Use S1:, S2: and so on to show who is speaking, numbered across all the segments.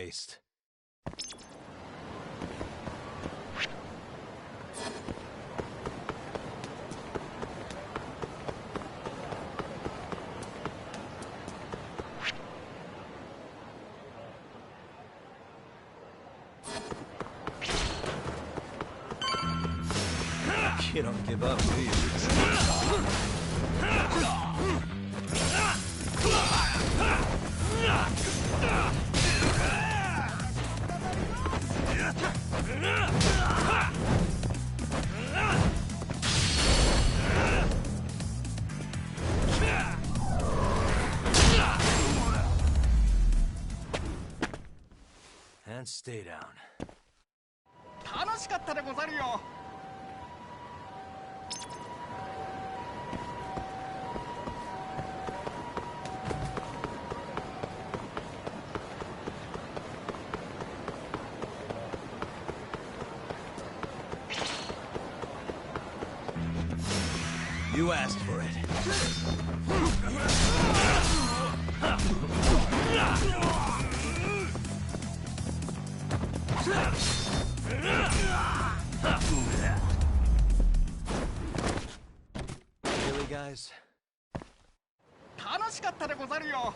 S1: waste. You don't give up, do you? And stay down.
S2: 楽しかったでござるよ。
S1: You asked for it. Really, guys?
S2: 楽しかったでござるよ。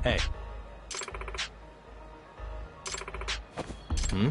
S1: Hey. Hmm?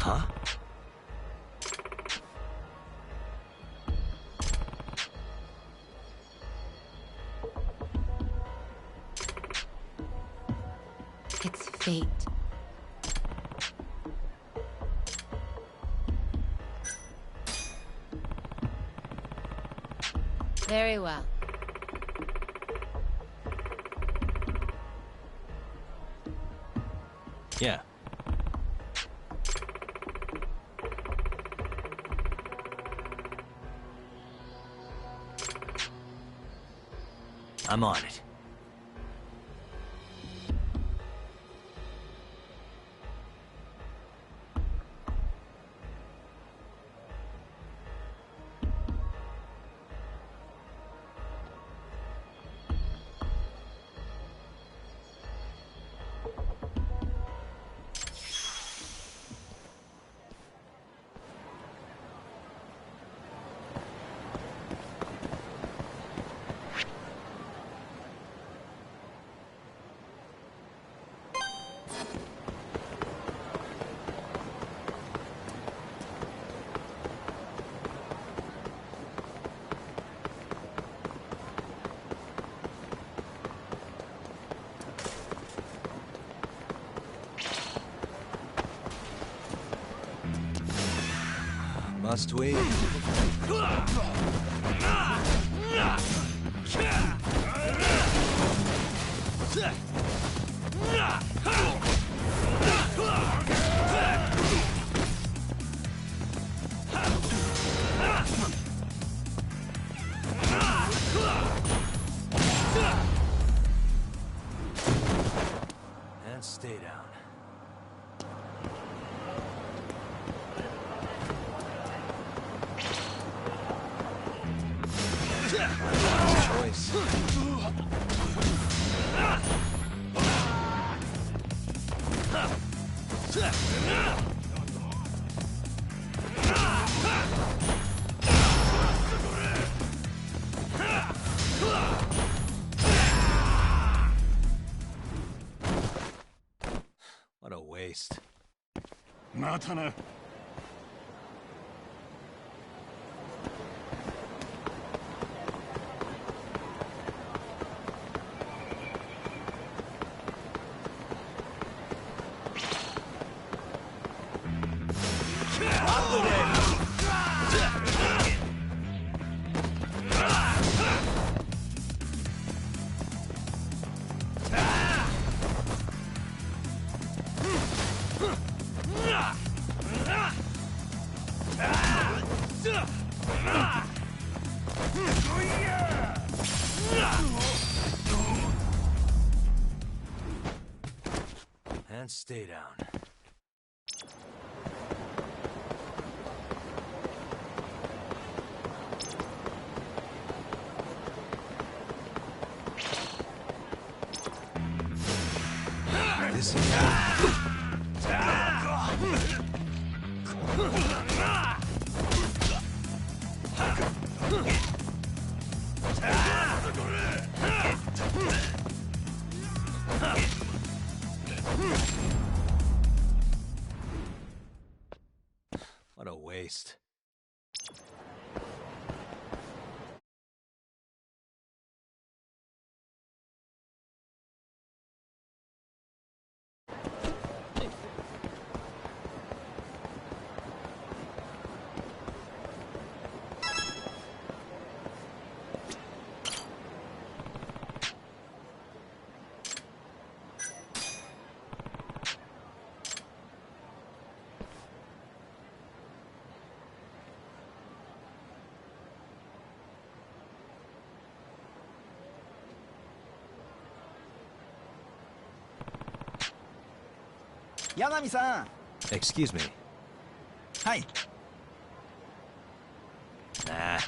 S1: Huh?
S3: It's fate. Very well.
S1: Yeah. I'm on it. Must we? And stay down. Choice.
S2: またな。
S1: And stay down. This is what a waste. Excuse me.
S2: Hi.
S1: Nah.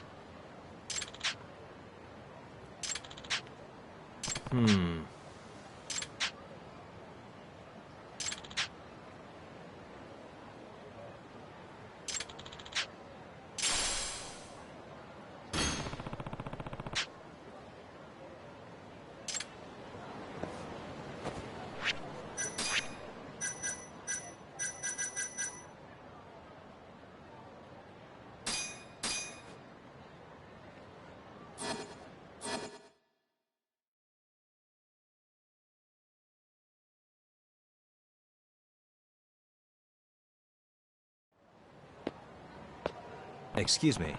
S1: Excuse me.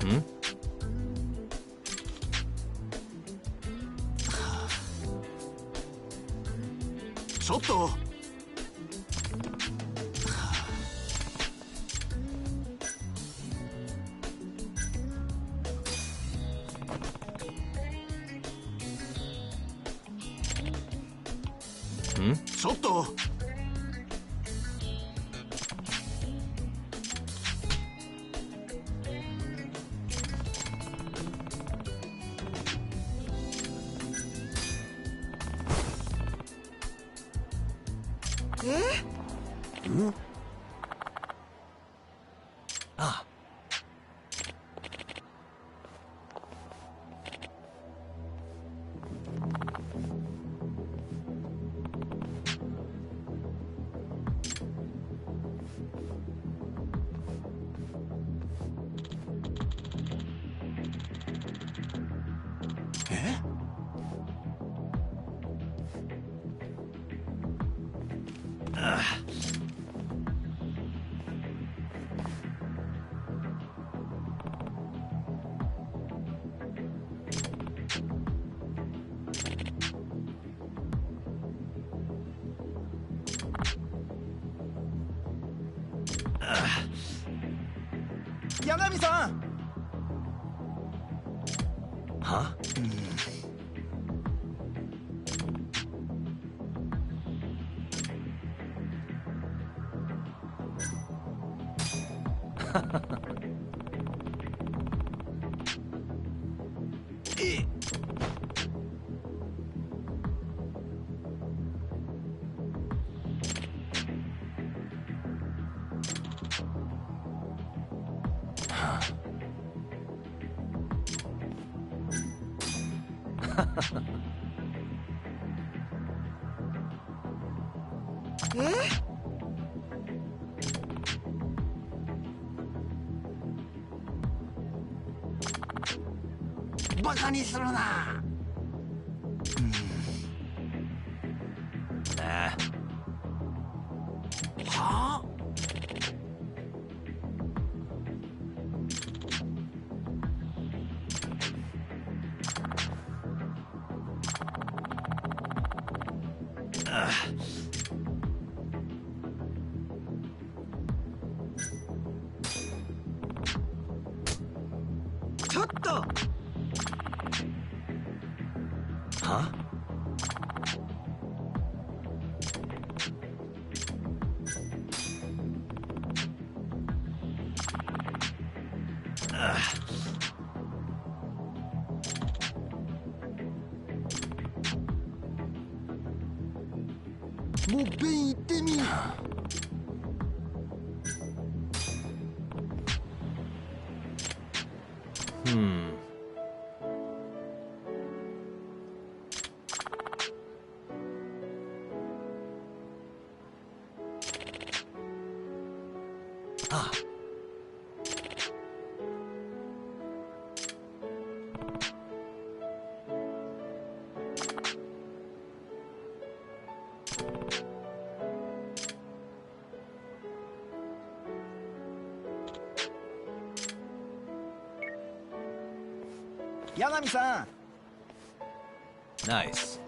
S1: Hmm?
S2: ちょっと。
S1: Hmm?
S2: ちょっと。
S1: Ah.
S2: Huh? バカにするな。
S1: Nah.
S2: はあ。ちょっと。
S1: Huh? Ugh.
S2: もっぺん行ってみ。
S1: Hmm. Ah.
S2: Yagami-san.
S1: Nice.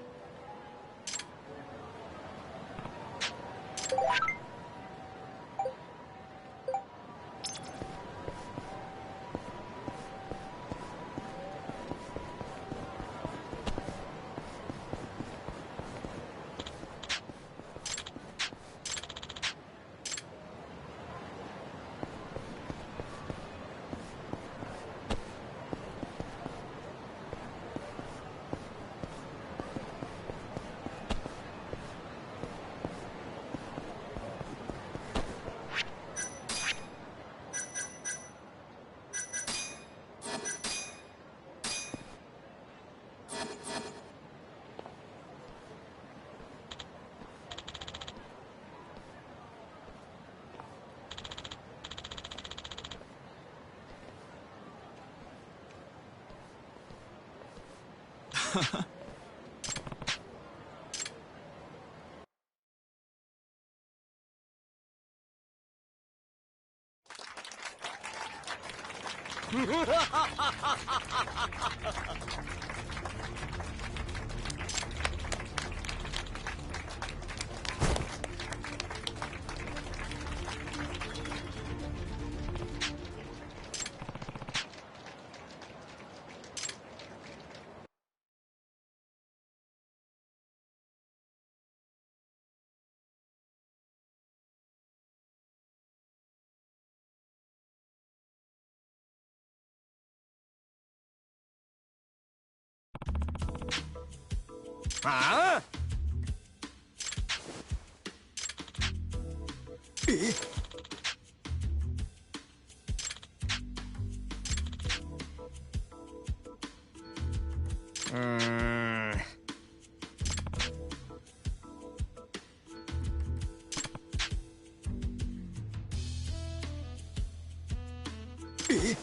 S2: Ah? え？え？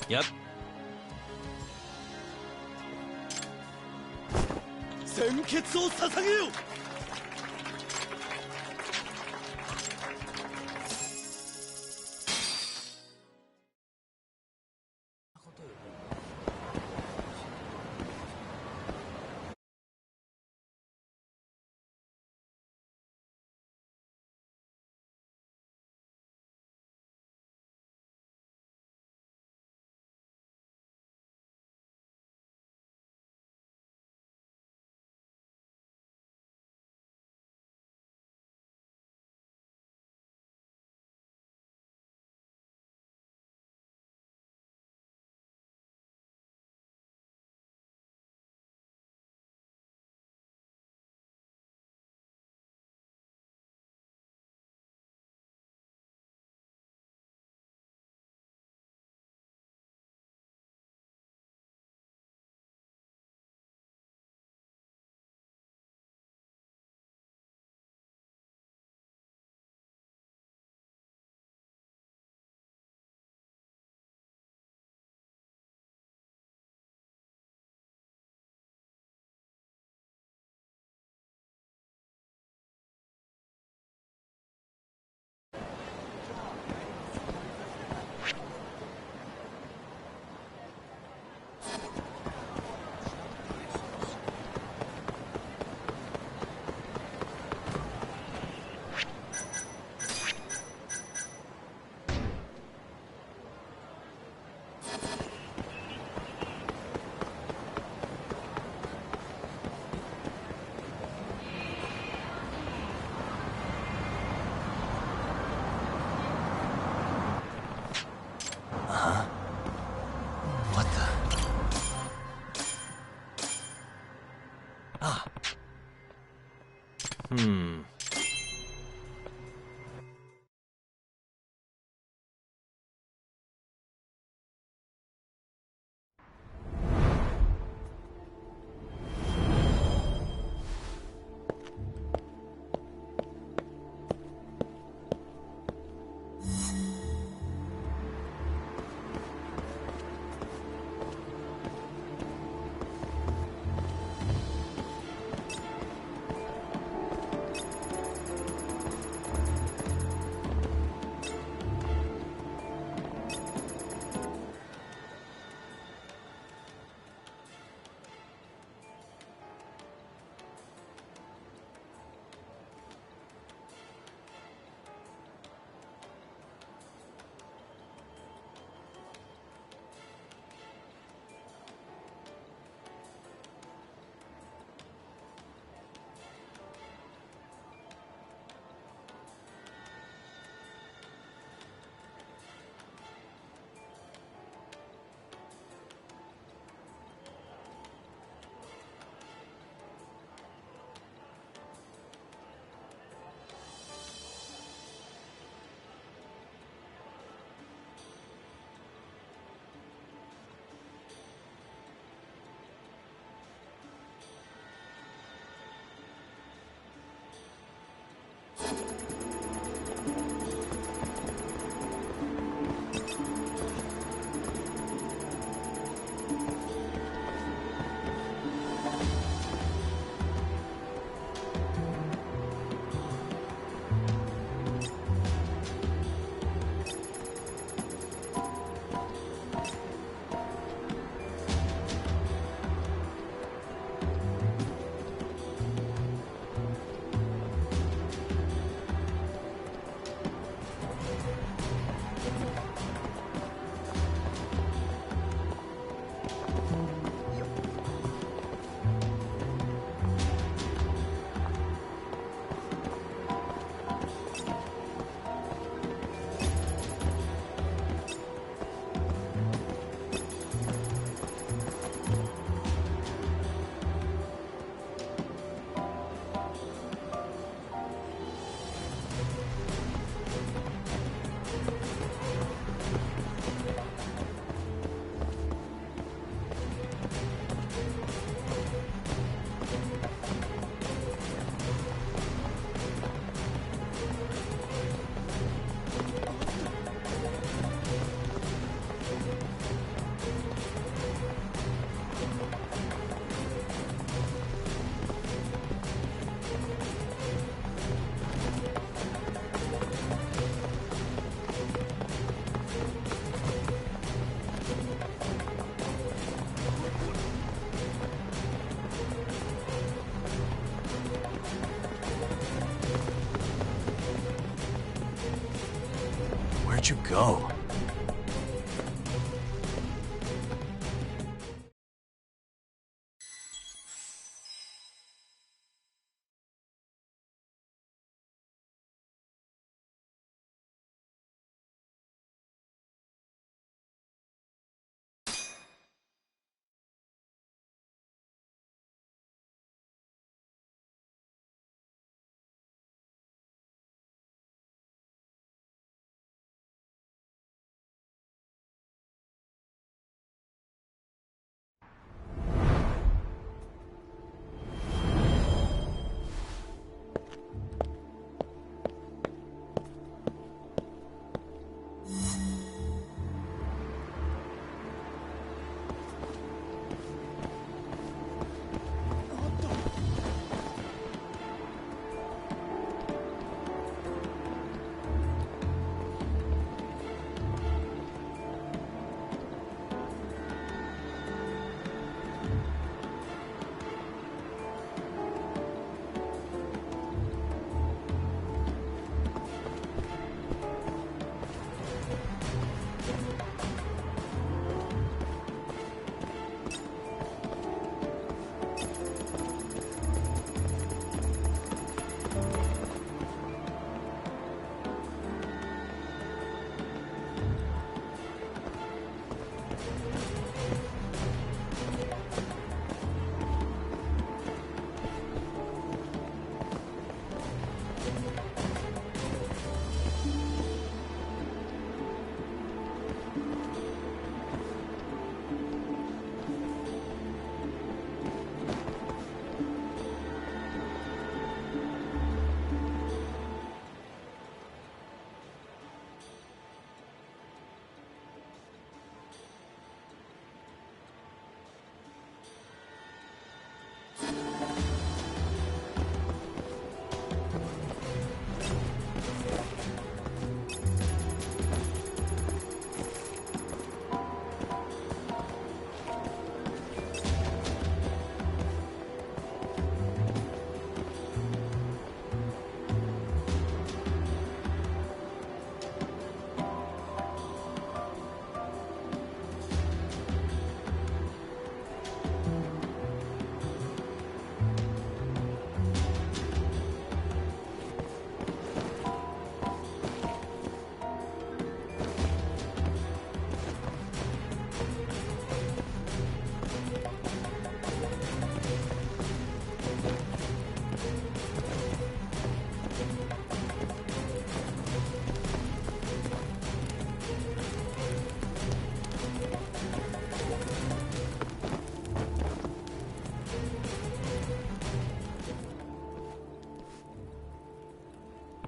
S1: Yep.
S4: 鮮血を捧げよ。
S1: What the? Ah. Hmm. let you go.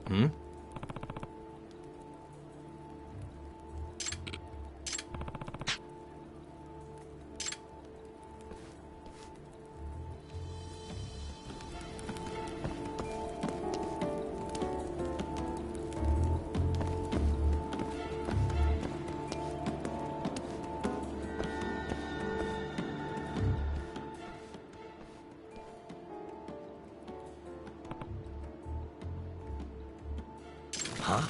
S1: Hmm? Huh?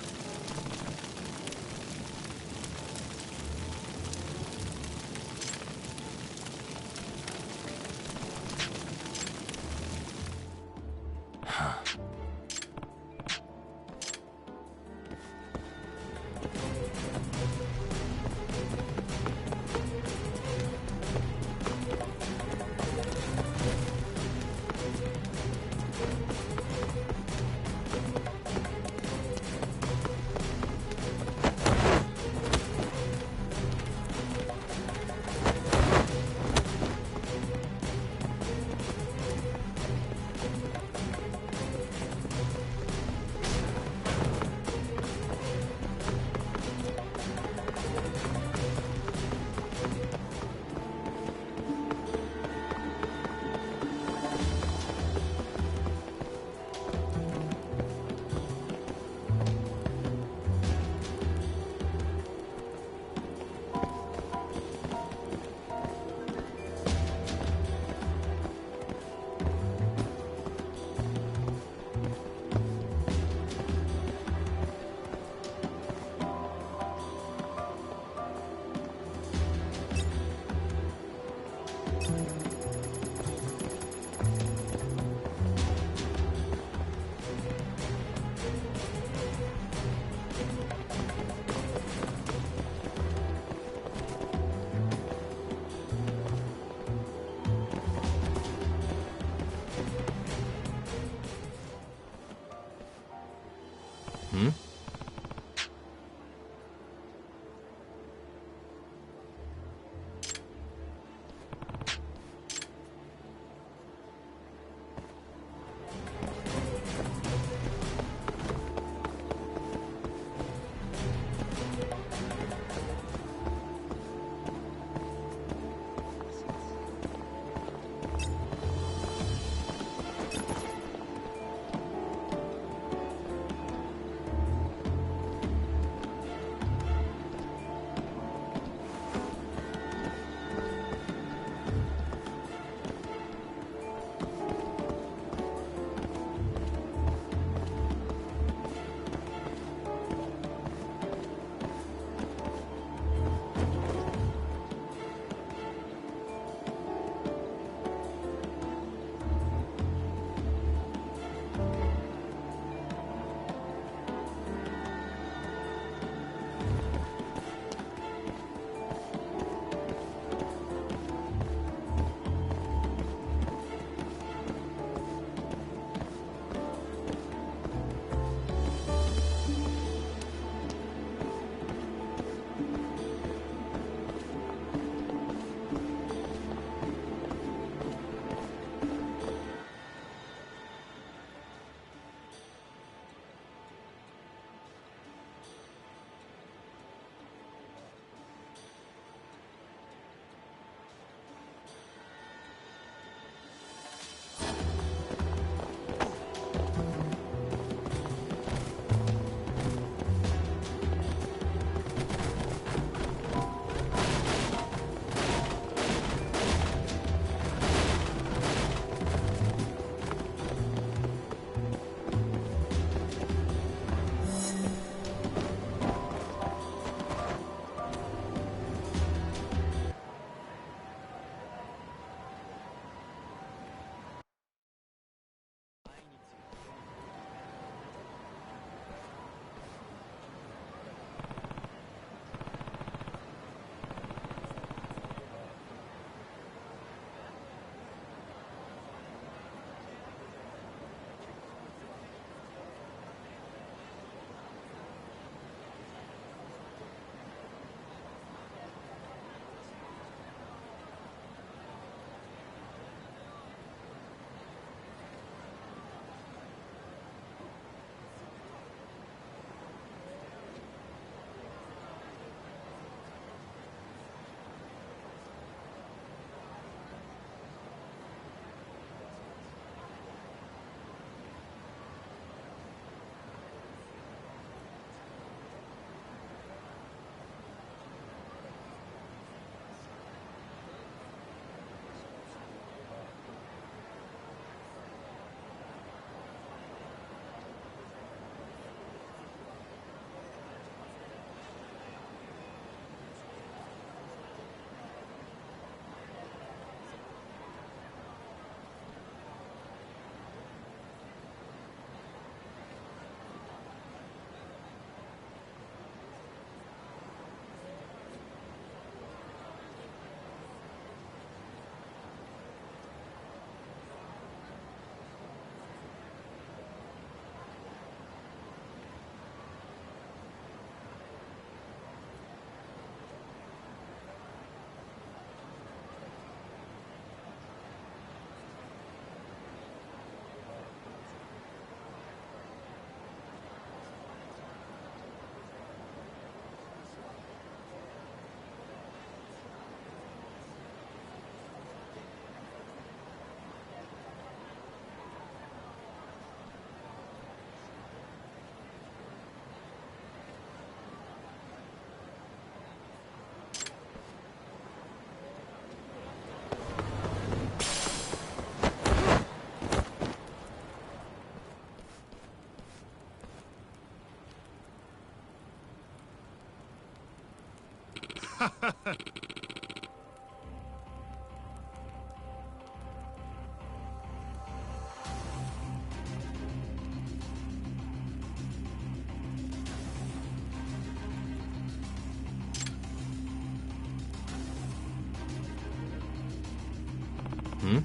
S1: Hmm?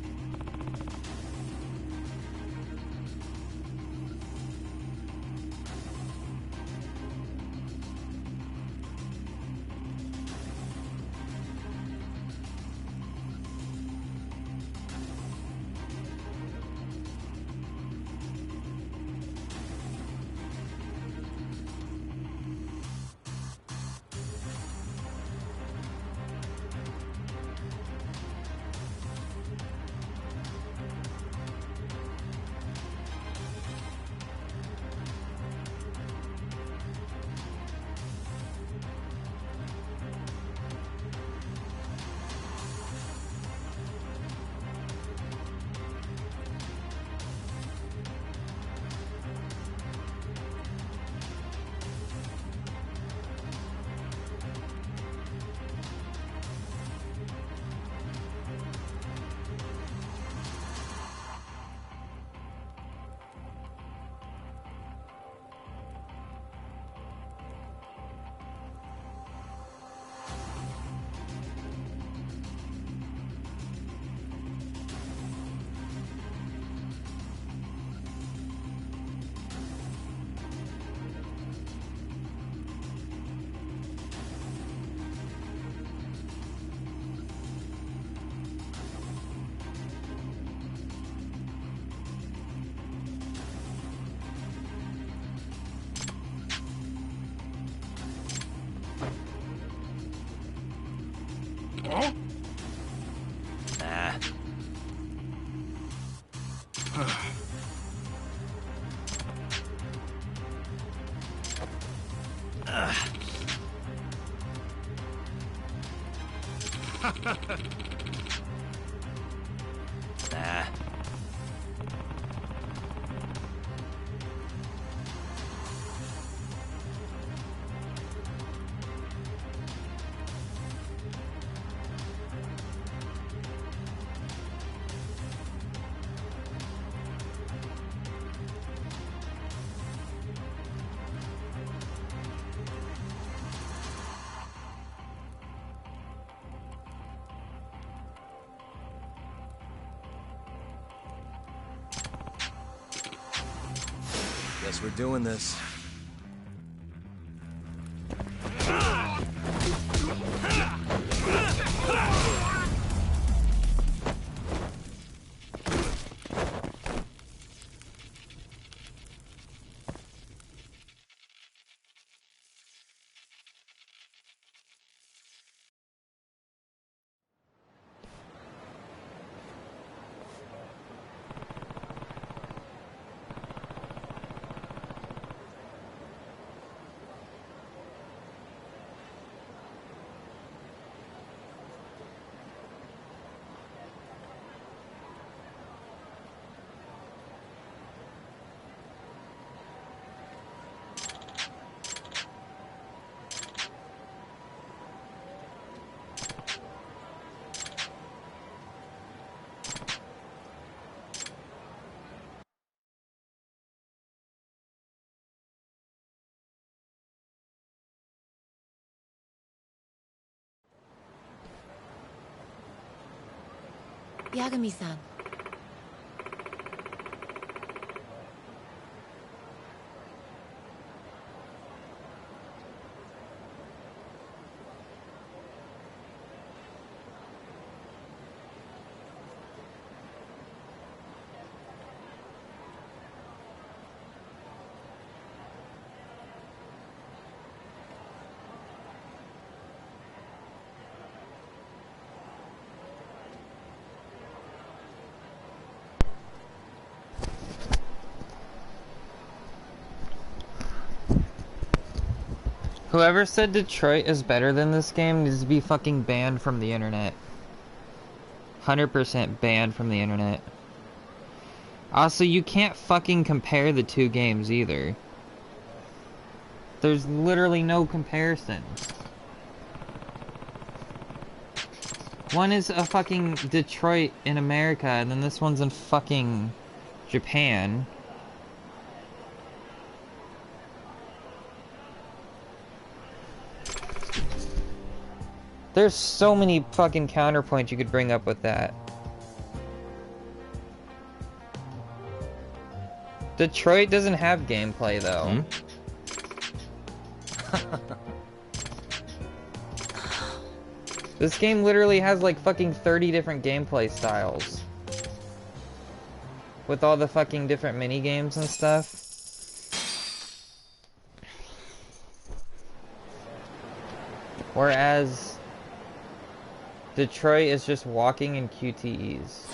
S1: Nah. Nah. Guess we're doing this.
S3: Yagami-san.
S5: Whoever said Detroit is better than this game needs to be fucking banned from the internet. 100% banned from the internet. Also, you can't fucking compare the two games either. There's literally no comparison. One is a fucking Detroit in America, and then this one's in fucking Japan. There's so many fucking counterpoints you could bring up with that. Detroit doesn't have gameplay though. This game literally has like fucking 30 different gameplay styles. With all the fucking different mini games and stuff. Whereas Detroit is just walking in QTEs.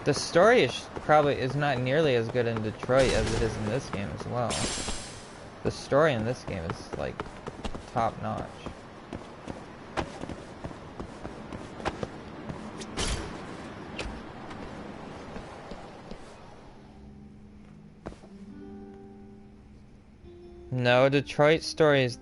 S5: The story is probably not nearly as good in Detroit as it is in this game as well. The story in this game is like top notch. No, Detroit story is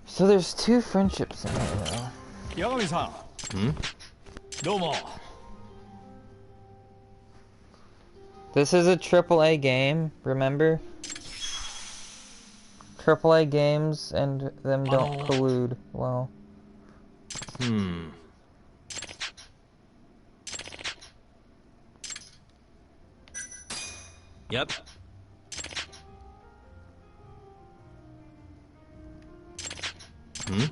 S5: so there's two friendships in here though.
S2: 八神さん。どうも。
S5: This is a AAA game, remember? AAA games and them don't collude well.
S1: Yep.
S5: Hmm.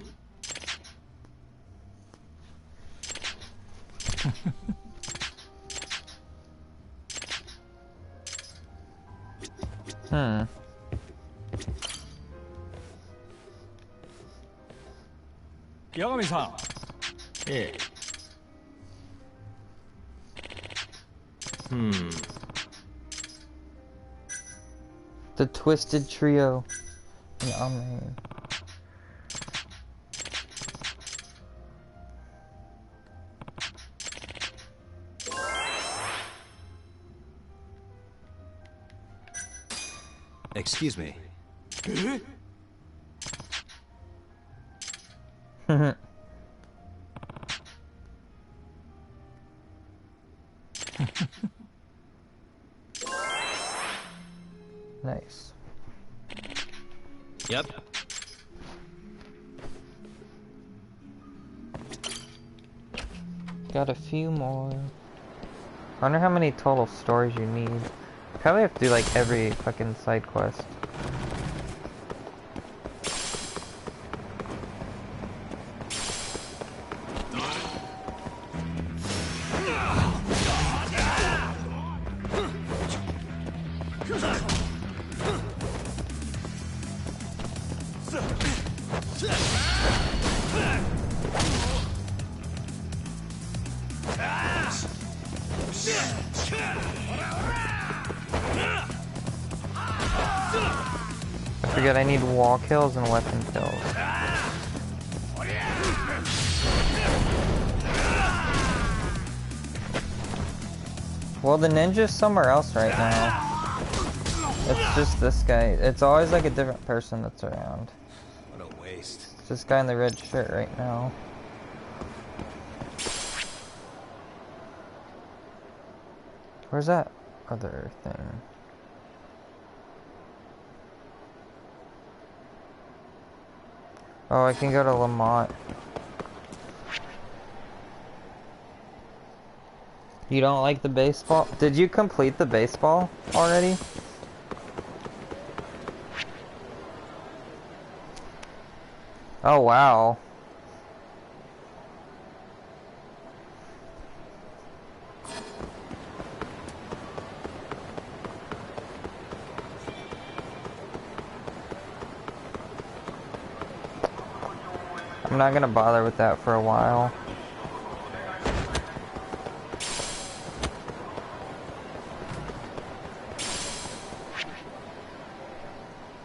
S2: 八神さん。
S1: ええ。
S5: The Twisted Trio in Amen.
S1: Excuse me.
S5: Nice.
S1: Yep.
S5: Got a few more. I wonder how many total stories you need. Probably have to do like every fucking side quest. I forget I need wall kills and weapon kills. Well, the ninja's somewhere else right now. It's just this guy. It's always like a different person that's around.
S1: What a waste.
S5: It's this guy in the red shirt right now. Where's that other thing? Oh, I can go to Lamont. You don't like the baseball? Did you complete the baseball already? Oh, wow. I'm not gonna bother with that for a while.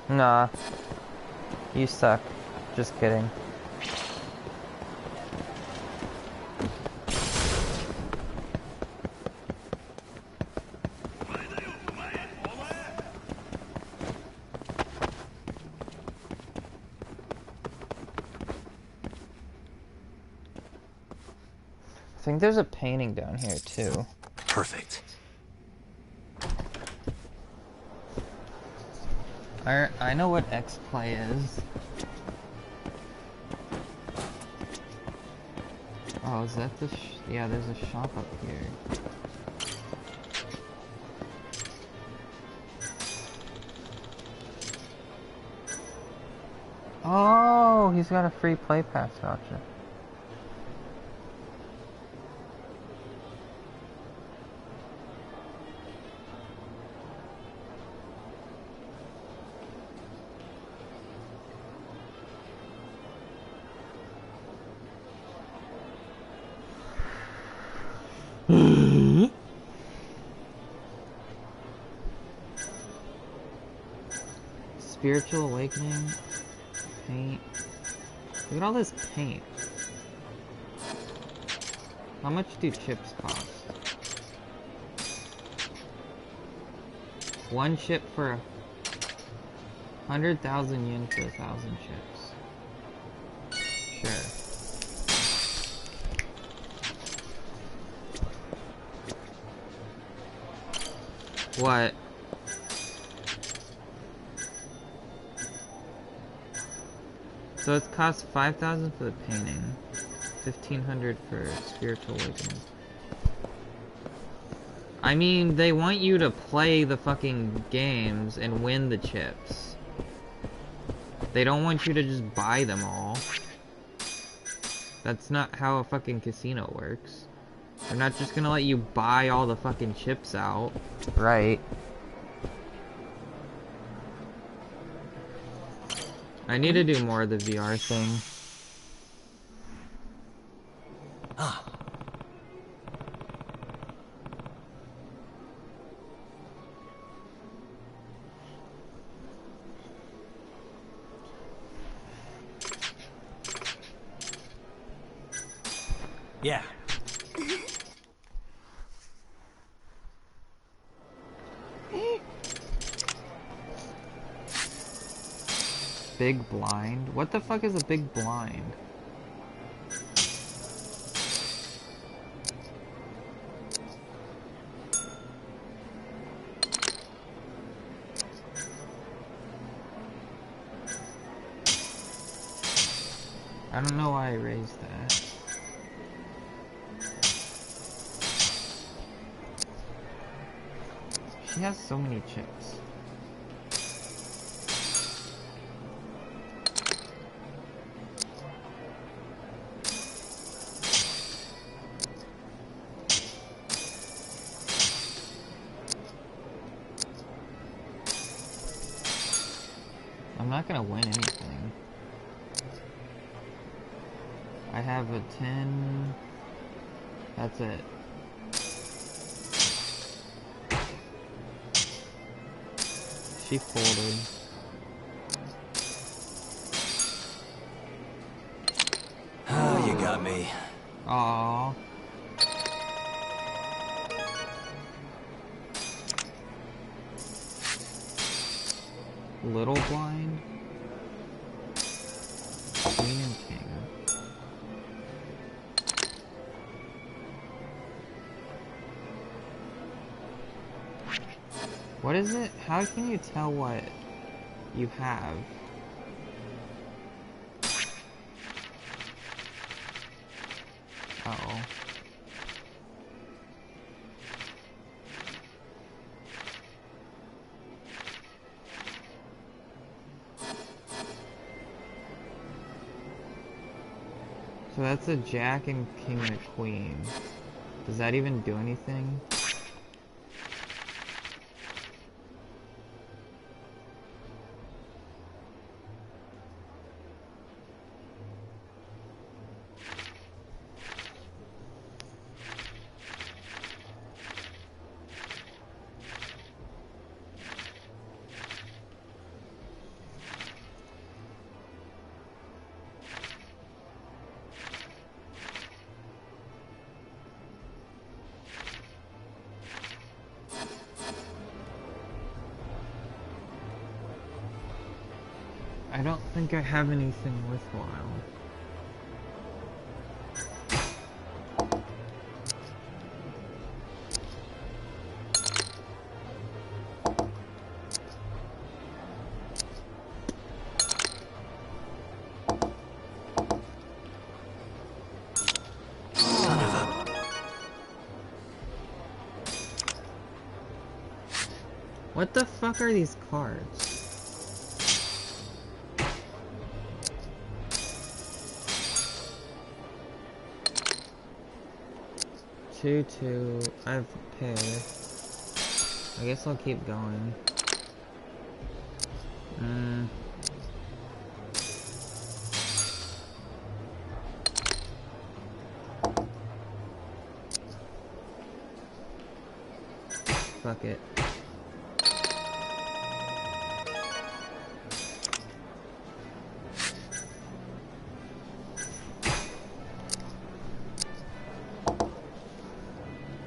S5: Nah. You suck. Just kidding. I think there's a painting down here too.
S1: Perfect.
S5: I know what X-Play is. Oh, is that the yeah, there's a shop up here. Oh, he's got a free play pass voucher. Spiritual Awakening, paint. Look at all this paint. How much do chips cost? One chip for 100,000 yen for 1,000 chips. Sure. What? So it costs 5,000 for the painting, 1,500 for Spiritual Awakening. I mean, they want you to play the fucking games and win the chips. They don't want you to just buy them all. That's not how a fucking casino works. They're not just gonna let you buy all the fucking chips out. Right. I need to do more of the VR thing.
S1: Ah. Yeah.
S5: Big blind? What the fuck is a big blind? I don't know why I raised that. She has so many chips. I'm not gonna win anything. I have a 10. That's it. She folded.
S1: Oh, you got me.
S5: Aww. Little blind? Queen and king. What is it? How can you tell what you have? Uh-oh. So that's a jack and king and a queen. Does that even do anything? I don't think I have anything worthwhile.
S1: Son of a...
S5: What the fuck are these cards? Two. I have a pair. I guess I'll keep going. Fuck it.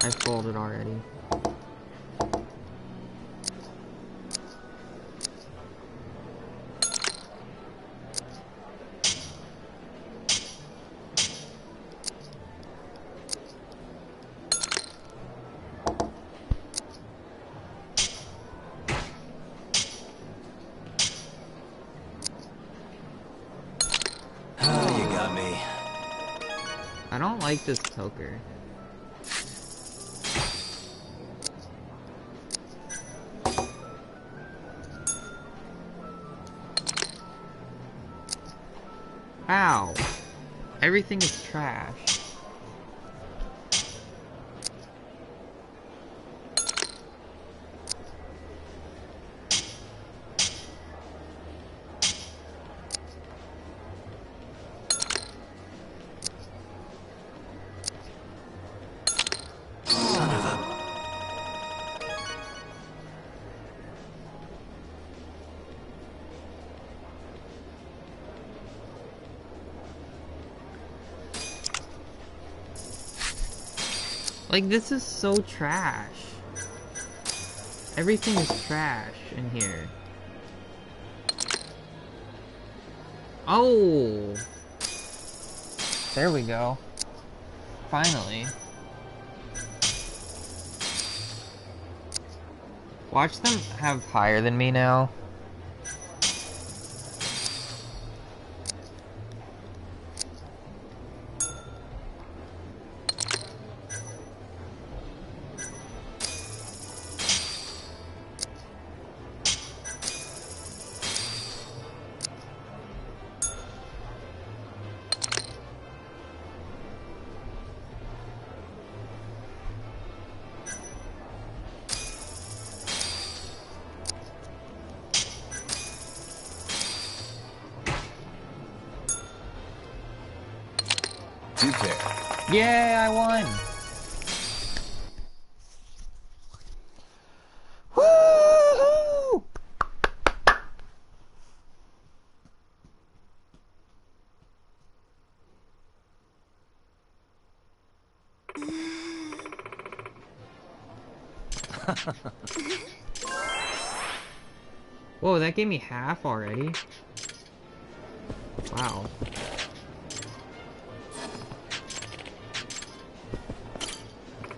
S5: I folded already.
S1: Oh, you got me.
S5: I don't like this poker. Ow! Everything is trash.
S1: Son of a...
S5: Like, this is so trash. Everything is trash in here. Oh! There we go. Finally. Watch them have higher than me now.
S1: Two pair.
S5: Yeah, I won! Woo! Whoa, that gave me half already? Wow.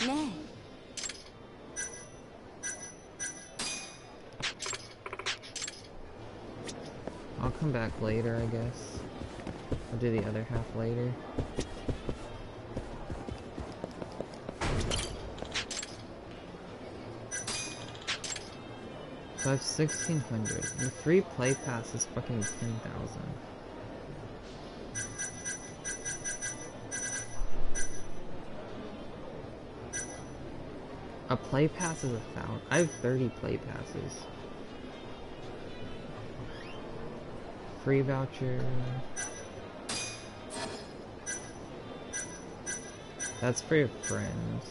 S3: 네.
S5: I'll come back later, I guess. I'll do the other half later. So I have 1,600. The free play pass is fucking 10,000. A play pass is 1,000. I have 30 play passes. Free voucher. That's for your friends.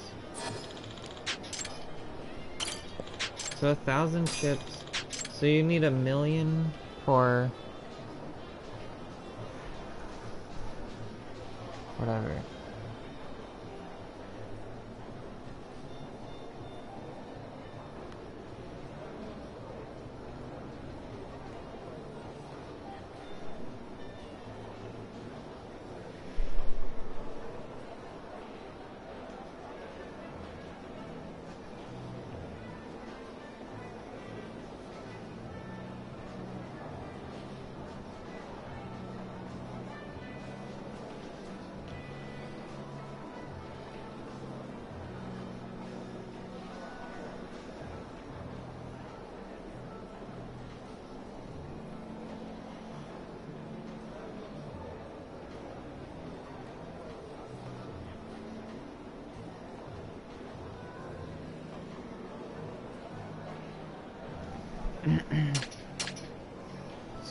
S5: So 1,000 chips. So you need 1,000,000 for whatever.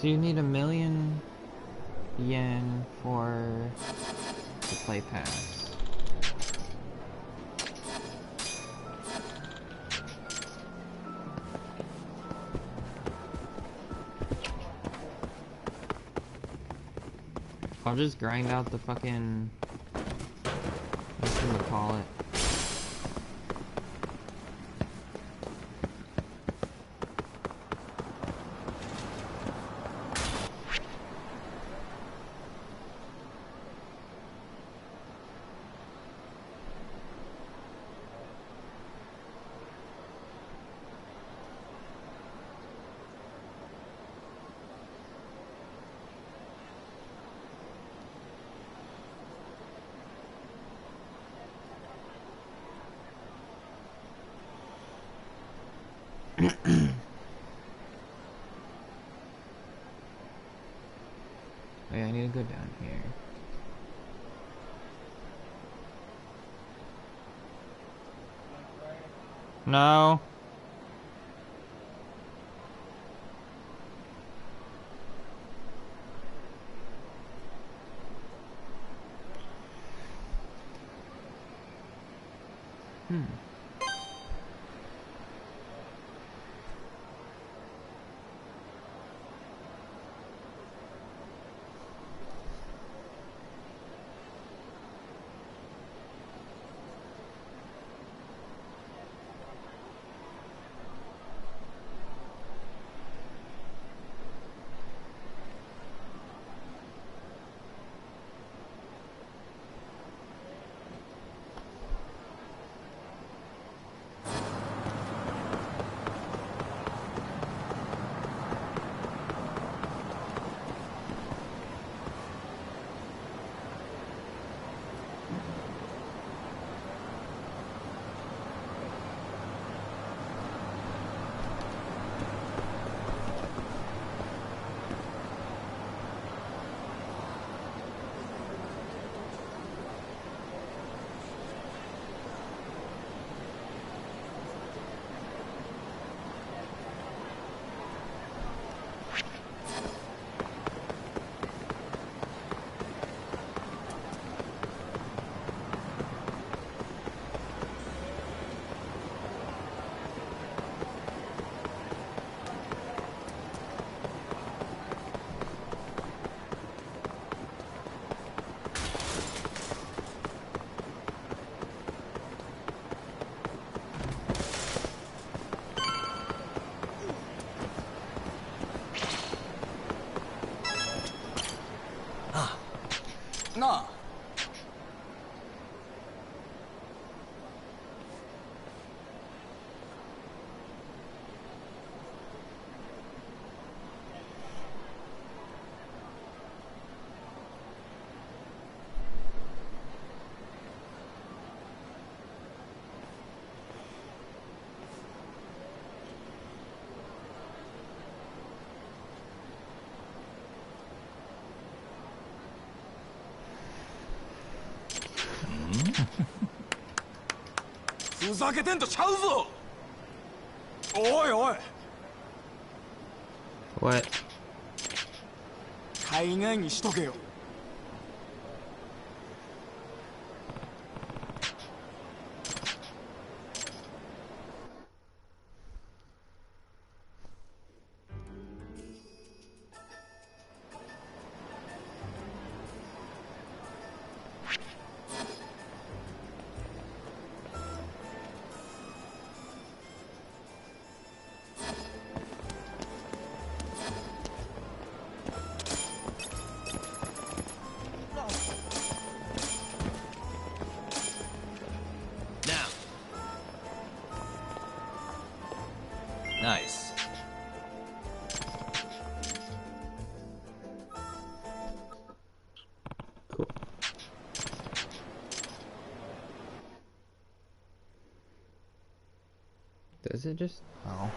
S5: So you need 1,000,000 yen for the play pass. I'll just grind out the fucking... What do you call it? Oh yeah, I need to go down here. No.
S2: なあ。ふざけてんとちゃうぞ。おいおい。
S5: What?
S2: 大概にしとけよ。
S1: Nice.
S5: Cool. Does it just... Oh.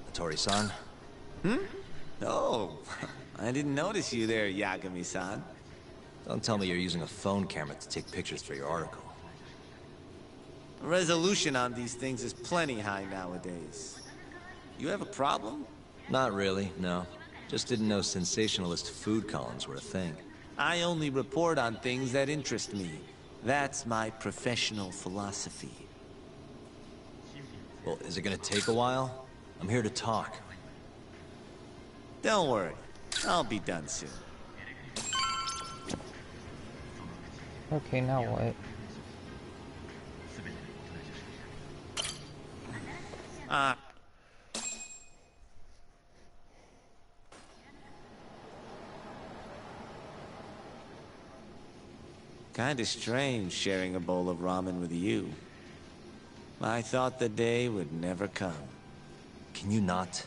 S1: Hattori-san?
S6: Oh, I didn't notice you there, Yagami-san.
S1: Don't tell me you're using a phone camera to take pictures for your article.
S6: Resolution on these things is plenty high nowadays. You have a problem?
S1: Not really, no. Just didn't know sensationalist food columns were a thing.
S6: I only report on things that interest me. That's my professional philosophy.
S1: Well, is it gonna take a while? I'm here to talk.
S6: Don't worry, I'll be done soon.
S5: Okay, now what?
S6: Kinda strange sharing a bowl of ramen with you. I thought the day would never come.
S1: Can you not?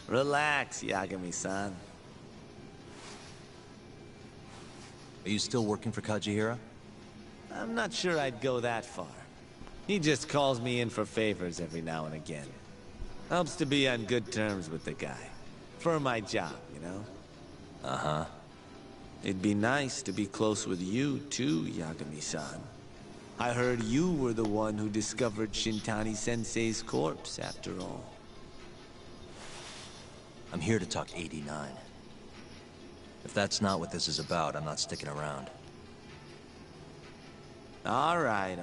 S6: Relax, Yagami-san.
S1: Are you still working for Kajihira?
S6: I'm not sure I'd go that far. He just calls me in for favors every now and again. Helps to be on good terms with the guy. For my job, you know?
S1: Uh-huh.
S6: It'd be nice to be close with you, too, Yagami-san. I heard you were the one who discovered Shintani-sensei's corpse, after all.
S1: I'm here to talk 89. If that's not what this is about, I'm not sticking around.
S6: All right.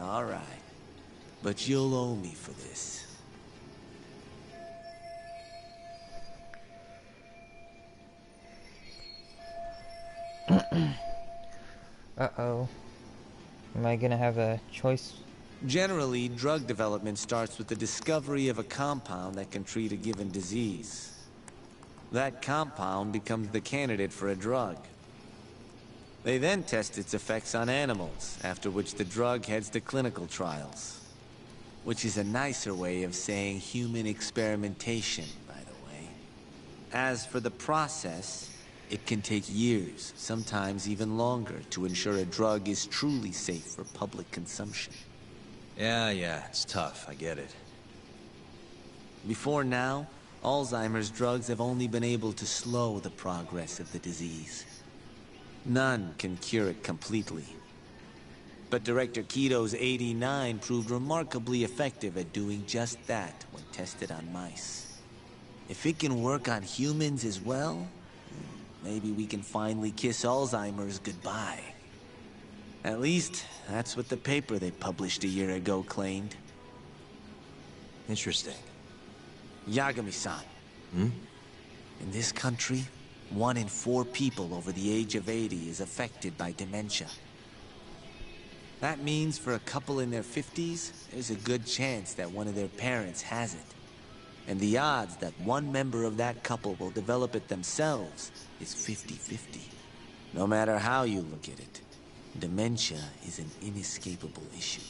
S6: But you'll owe me for this.
S5: Uh-oh. Am I gonna have a choice?
S6: Generally, drug development starts with the discovery of a compound that can treat a given disease. That compound becomes the candidate for a drug. They then test its effects on animals, after which the drug heads to clinical trials. Which is a nicer way of saying human experimentation, by the way. As for the process, it can take years, sometimes even longer, to ensure a drug is truly safe for public consumption.
S1: Yeah, it's tough, I get it.
S6: Before now, Alzheimer's drugs have only been able to slow the progress of the disease. None can cure it completely. But Director Keto's 89 proved remarkably effective at doing just that when tested on mice. If it can work on humans as well, maybe we can finally kiss Alzheimer's goodbye. At least, that's what the paper they published a year ago claimed.
S1: Interesting.
S6: Yagami-san.
S1: Hmm?
S6: In this country, 1 in 4 people over the age of 80 is affected by dementia. That means for a couple in their 50s, there's a good chance that one of their parents has it. And the odds that one member of that couple will develop it themselves is 50-50. No matter how you look at it, dementia is an inescapable issue.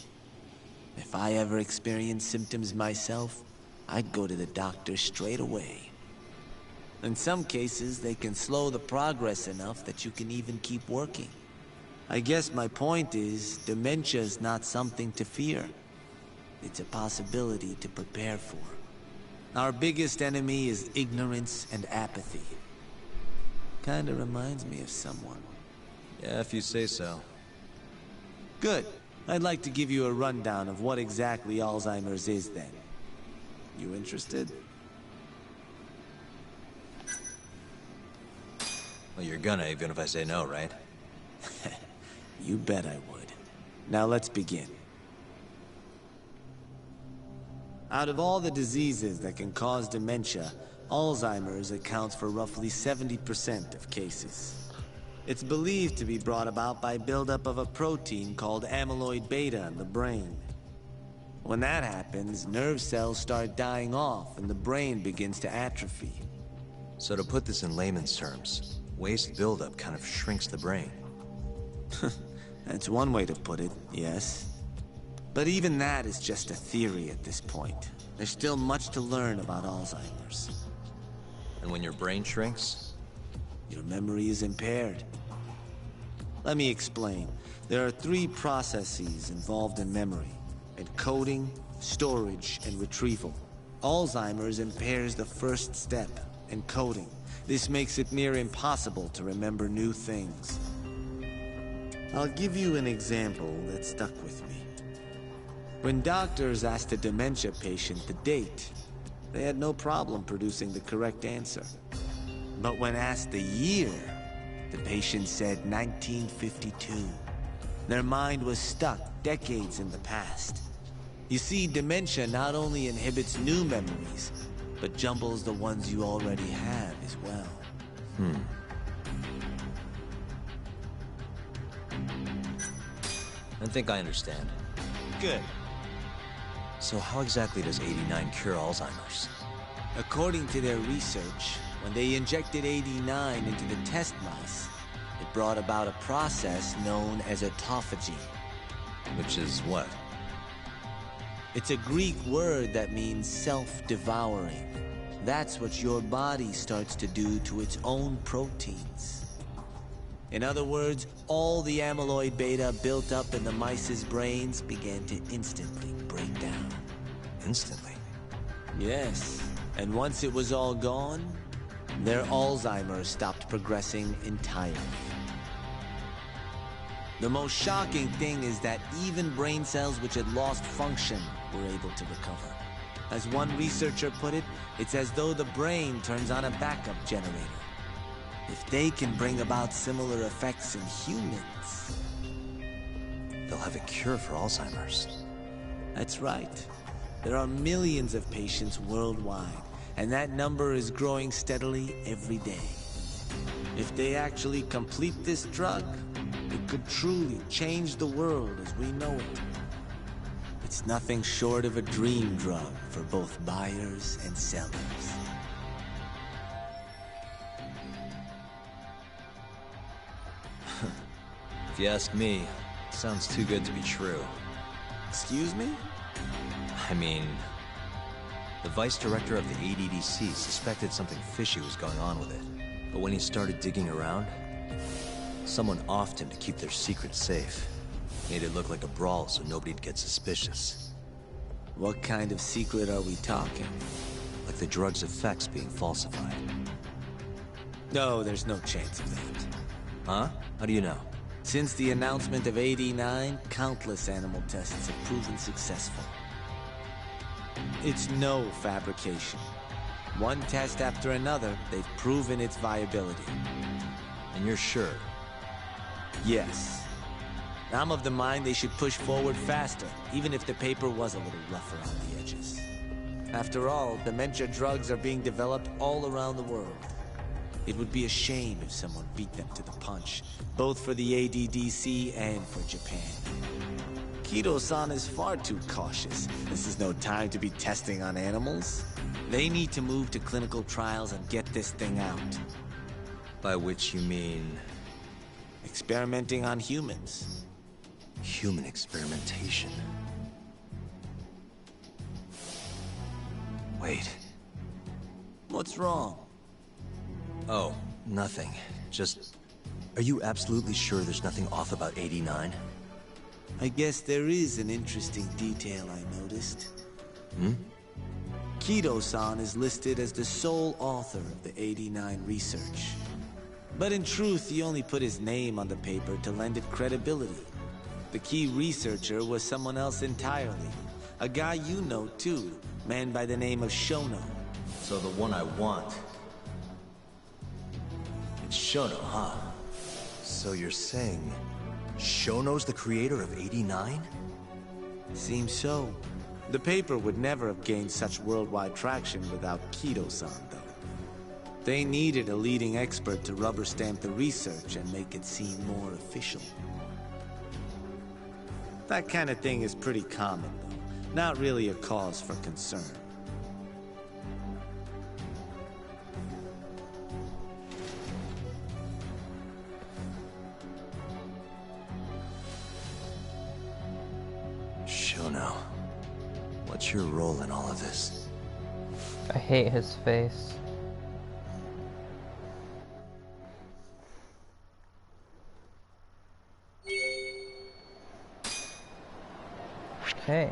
S6: If I ever experienced symptoms myself, I'd go to the doctor straight away. In some cases, they can slow the progress enough that you can even keep working. I guess my point is, dementia is not something to fear. It's a possibility to prepare for. Our biggest enemy is ignorance and apathy. Kinda reminds me of someone.
S1: Yeah, if you say so.
S6: Good. I'd like to give you a rundown of what exactly Alzheimer's is then. You interested?
S1: Well, you're gonna, even if I say no, right?
S6: You bet I would. Now let's begin. Out of all the diseases that can cause dementia, Alzheimer's accounts for roughly 70% of cases. It's believed to be brought about by buildup of a protein called amyloid beta in the brain. When that happens, nerve cells start dying off and the brain begins to atrophy.
S1: So to put this in layman's terms, waste buildup kind of shrinks the brain.
S6: That's one way to put it, yes. But even that is just a theory at this point. There's still much to learn about Alzheimer's.
S1: And when your brain shrinks?
S6: Your memory is impaired. Let me explain. There are 3 processes involved in memory: encoding, storage, and retrieval. Alzheimer's impairs the first step, encoding. This makes it near impossible to remember new things. I'll give you an example that stuck with me. When doctors asked a dementia patient the date, they had no problem producing the correct answer. But when asked the year, the patient said 1952. Their mind was stuck decades in the past. You see, dementia not only inhibits new memories, but jumbles the ones you already have as well.
S1: I think I understand.
S6: Good.
S1: So how exactly does 89 cure Alzheimer's?
S6: According to their research, when they injected 89 into the test mice, it brought about a process known as autophagy.
S1: Which is what?
S6: It's a Greek word that means self-devouring. That's what your body starts to do to its own proteins. In other words, all the amyloid beta built up in the mice's brains began to instantly break down.
S1: Instantly?
S6: Yes, and once it was all gone, their Alzheimer's stopped progressing entirely. The most shocking thing is that even brain cells which had lost function were able to recover. As one researcher put it, it's as though the brain turns on a backup generator. If they can bring about similar effects in humans...
S1: They'll have a cure for Alzheimer's.
S6: That's right. There are millions of patients worldwide, and that number is growing steadily every day. If they actually complete this drug, it could truly change the world as we know it. It's nothing short of a dream drug for both buyers and sellers.
S1: If you ask me, it sounds too good to be true.
S6: Excuse me?
S1: I mean, the vice director of the ADDC suspected something fishy was going on with it. But when he started digging around, someone offed him to keep their secret safe. Made it look like a brawl so nobody'd get suspicious.
S6: What kind of secret are we talking?
S1: Like the drug's effects being falsified.
S6: No, there's no chance of that.
S1: Huh? How do you know?
S6: Since the announcement of 89, countless animal tests have proven successful. It's no fabrication. One test after another, they've proven its viability.
S1: And you're sure?
S6: Yes. I'm of the mind they should push forward faster, even if the paper was a little rough around the edges. After all, dementia drugs are being developed all around the world. It would be a shame if someone beat them to the punch, both for the ADDC and for Japan. Kido-san is far too cautious. This is no time to be testing on animals. They need to move to clinical trials and get this thing out.
S1: By which you mean...
S6: Experimenting on humans.
S1: human experimentation. Wait.
S6: What's wrong?
S1: Oh, nothing. Just... Are you absolutely sure there's nothing off about 89?
S6: I guess there is an interesting detail I noticed. Kido-san is listed as the sole author of the 89 research. But in truth, he only put his name on the paper to lend it credibility. The key researcher was someone else entirely. A guy you know too, man by the name of Shono.
S1: So the one I want... It's Shono, huh? So you're saying... Shono's the creator of 89?
S6: Seems so. The paper would never have gained such worldwide traction without Kido-san, though. They needed a leading expert to rubber stamp the research and make it seem more official. That kind of thing is pretty common, though. Not really a cause for concern.
S1: Shono, what's your role in all of this?
S5: I hate his face. Okay.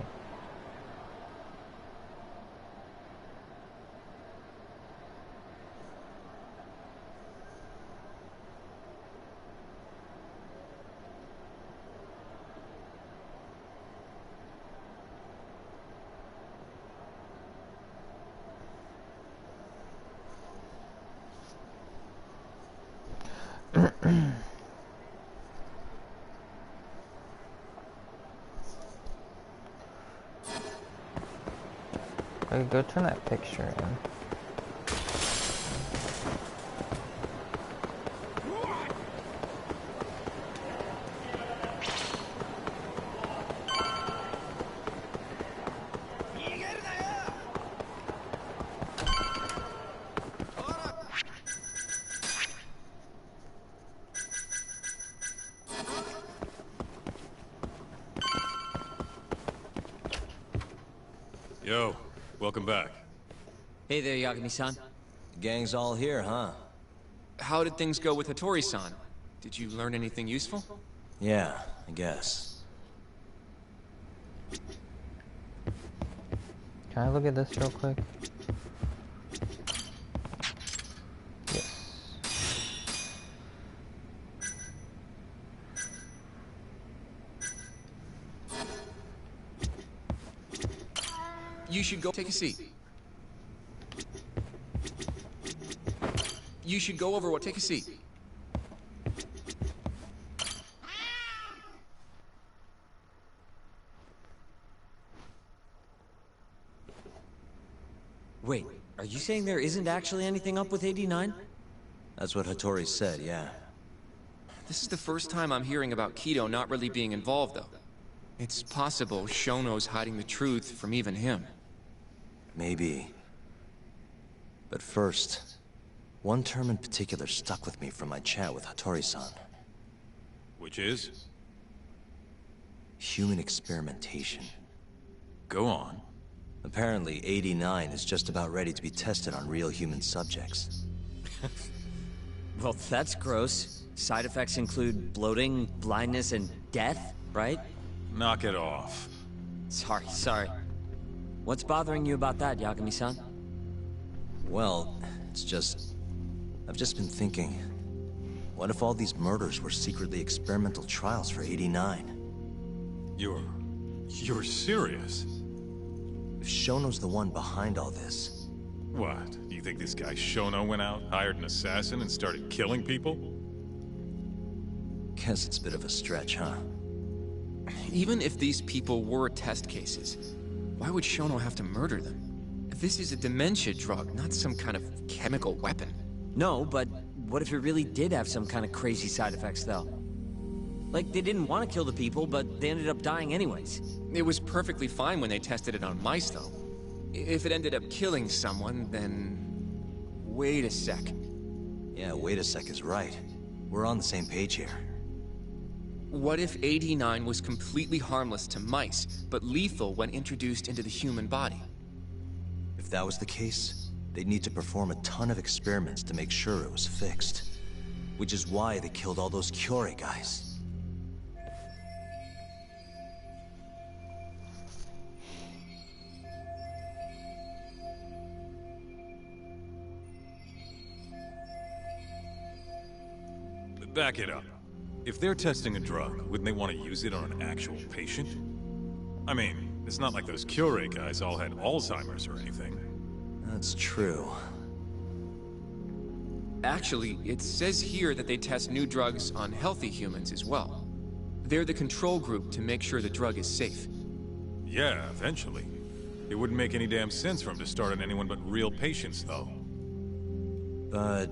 S5: Okay, go turn that picture in.
S7: Yo, welcome back.
S8: Hey there, Yagami-san.
S1: The gang's all here, huh?
S9: How did things go with Hattori-san? Did you learn anything useful?
S1: Yeah, I guess.
S5: Can I look at this real quick? Yes.
S9: You should go take a seat. You should go over what. Take a seat.
S8: Wait, are you saying there isn't actually anything up with 89?
S1: That's what Hattori said, yeah.
S9: This is the first time I'm hearing about Kido not really being involved, though. It's possible Shono's hiding the truth from even him.
S1: Maybe. But first, one term in particular stuck with me from my chat with Hattori-san.
S7: Which is?
S1: Human experimentation.
S7: Go on.
S1: Apparently, 89 is just about ready to be tested on real human subjects.
S8: Well, that's gross. Side effects include bloating, blindness, and death, right?
S7: Knock it off.
S8: Sorry. What's bothering you about that, Yagami-san?
S1: Well, it's just... I've just been thinking... What if all these murders were secretly experimental trials for 89?
S7: You're serious?
S1: If Shono's the one behind all this...
S7: What? You think this guy Shono went out, hired an assassin, and started killing people?
S1: Guess it's a bit of a stretch, huh?
S9: Even if these people were test cases, why would Shono have to murder them? This is a dementia drug, not some kind of chemical weapon.
S8: No, but what if it really did have some kind of crazy side effects, though? Like, they didn't want to kill the people, but they ended up dying anyways.
S9: It was perfectly fine when they tested it on mice, though. If it ended up killing someone, then... Wait a sec.
S1: Yeah, wait a sec is right. We're on the same page here.
S9: What if 89 was completely harmless to mice, but lethal when introduced into the human body?
S1: If that was the case, they'd need to perform a ton of experiments to make sure it was fixed. Which is why they killed all those Kyorei guys.
S7: Back it up. If they're testing a drug, wouldn't they want to use it on an actual patient? I mean, it's not like those Kyorei guys all had Alzheimer's or anything.
S1: That's true.
S9: Actually, it says here that they test new drugs on healthy humans as well. They're the control group to make sure the drug is safe.
S7: Yeah, eventually. It wouldn't make any damn sense for him to start on anyone but real patients, though.
S1: But...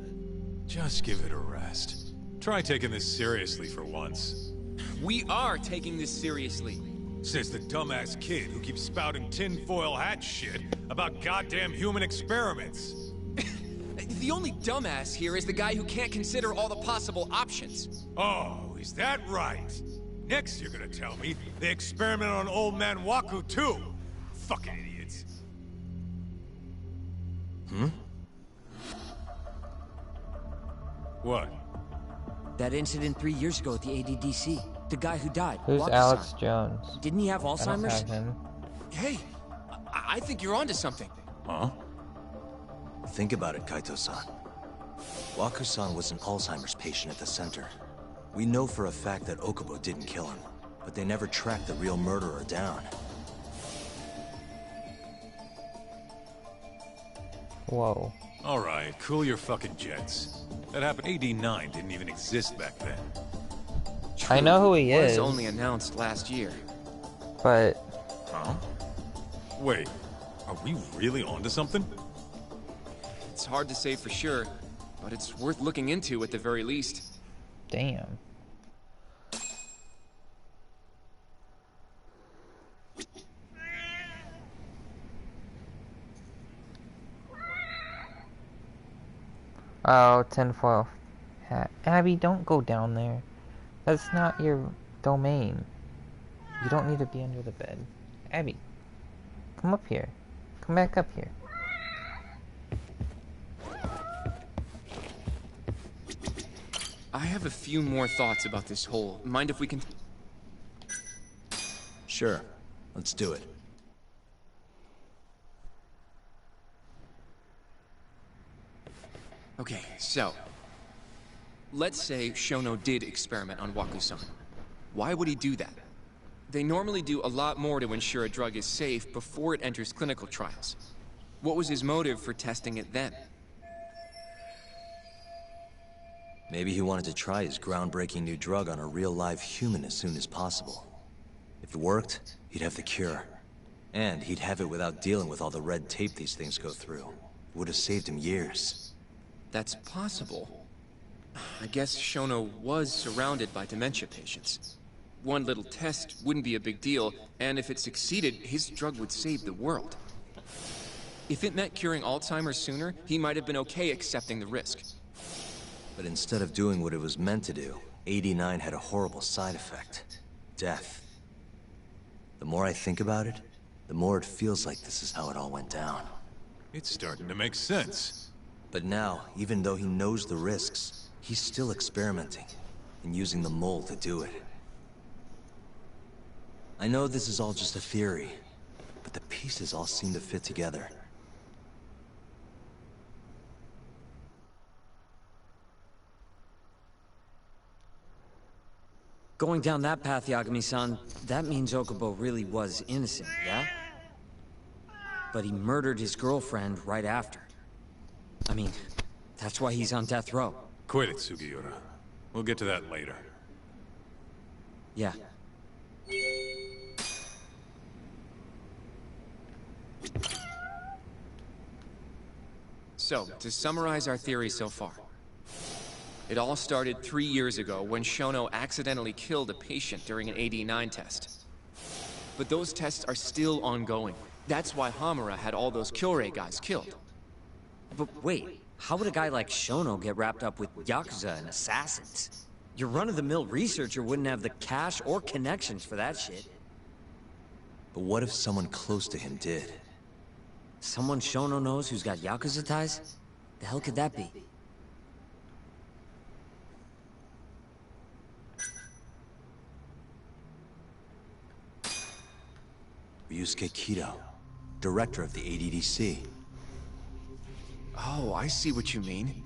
S7: just give it a rest. Try taking this seriously for once.
S9: We are taking this seriously.
S7: Says the dumbass kid who keeps spouting tinfoil hat shit about goddamn human experiments.
S9: The only dumbass here is the guy who can't consider all the possible options.
S7: Oh, is that right? Next you're gonna tell me they experiment on old man Waku too. Fucking idiots. What?
S8: That incident 3 years ago at the ADDC. The guy who died.
S5: Who's
S8: Wakasan.
S5: Alex Jones?
S8: Didn't he have
S5: I don't
S8: Alzheimer's?
S5: have him.
S9: Hey, I think you're onto something.
S7: Huh?
S1: think about it, Kaito-san. Waku-san was an Alzheimer's patient at the center. We know for a fact that Okubo didn't kill him, but they never tracked the real murderer down.
S5: Whoa.
S7: Alright, cool your fucking jets. That happened. AD9 didn't even exist back then.
S5: I know who he
S9: Was
S5: is,
S9: only announced last year.
S5: but
S7: Huh? Wait, Are we really onto something?
S9: It's hard to say for sure, but it's worth looking into at the very least.
S5: Damn. Oh, tinfoil hat. Abby, don't go down there. That's not your domain. You don't need to be under the bed. Abby, come up here. Come back up here.
S9: I have a few more thoughts about this hole. Mind if we can...
S1: Sure. Let's do it.
S9: Okay, so... let's say Shono did experiment on Waku-san. Why would he do that? They normally do a lot more to ensure a drug is safe before it enters clinical trials. What was his motive for testing it then?
S1: Maybe he wanted to try his groundbreaking new drug on a real live human as soon as possible. If it worked, he'd have the cure. And he'd have it without dealing with all the red tape these things go through. It would have saved him years.
S9: That's possible. I guess Shono was surrounded by dementia patients. One little test wouldn't be a big deal, and if it succeeded, his drug would save the world. If it meant curing Alzheimer's sooner, he might have been okay accepting the risk.
S1: But instead of doing what it was meant to do, 89 had a horrible side effect. Death. The more I think about it, the more it feels like this is how it all went down.
S7: It's starting to make sense.
S1: But now, even though he knows the risks, he's still experimenting, and using the mole to do it. I know this is all just a theory, but the pieces all seem to fit together.
S8: Going down that path, Yagami-san, that means Okubo really was innocent, yeah? But he murdered his girlfriend right after. I mean, that's why he's on death row.
S7: Quit it, Sugiura. We'll get to that later.
S8: Yeah.
S9: So, to summarize our theory so far. It all started 3 years ago when Shono accidentally killed a patient during an AD9 test. But those tests are still ongoing. That's why Hamura had all those Kyorei guys killed.
S8: But wait, how would a guy like Shono get wrapped up with Yakuza and assassins? Your run-of-the-mill researcher wouldn't have the cash or connections for that shit.
S1: But what if someone close to him did?
S8: Someone Shono knows who's got Yakuza ties? The hell could that be?
S1: Ryusuke Kido, director of the ADDC.
S9: Oh, I see what you mean.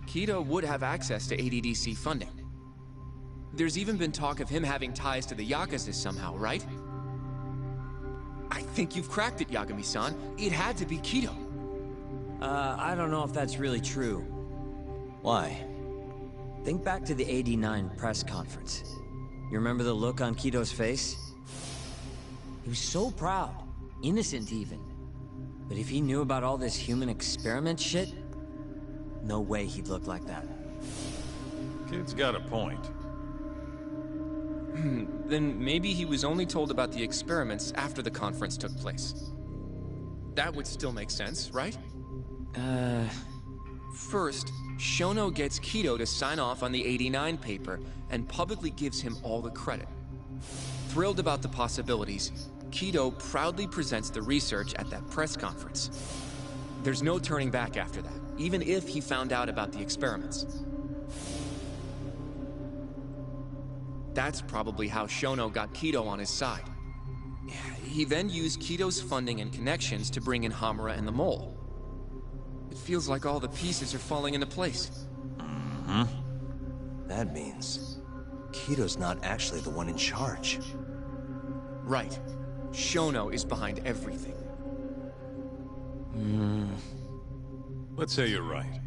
S9: Kido would have access to ADDC funding. There's even been talk of him having ties to the Yakuza somehow, right? I think you've cracked it, Yagami-san. It had to be Kido.
S8: I don't know if that's really true.
S1: Why?
S8: Think back to the '89 press conference. You remember the look on Kido's face? He was so proud, innocent even. But if he knew about all this human experiment shit, no way he'd look like that.
S7: Kid's got a point.
S9: Then maybe he was only told about the experiments after the conference took place. That would still make sense, right? First, Shono gets Kido to sign off on the '89 paper and publicly gives him all the credit. Thrilled about the possibilities, Kido proudly presents the research at that press conference. There's no turning back after that, even if he found out about the experiments. That's probably how Shono got Kido on his side. He then used Kido's funding and connections to bring in Hamura and the Mole. It feels like all the pieces are falling into place.
S1: Mm-hmm. That means Kido's not actually the one in charge.
S9: Right. Shono is behind everything.
S7: Let's say you're right.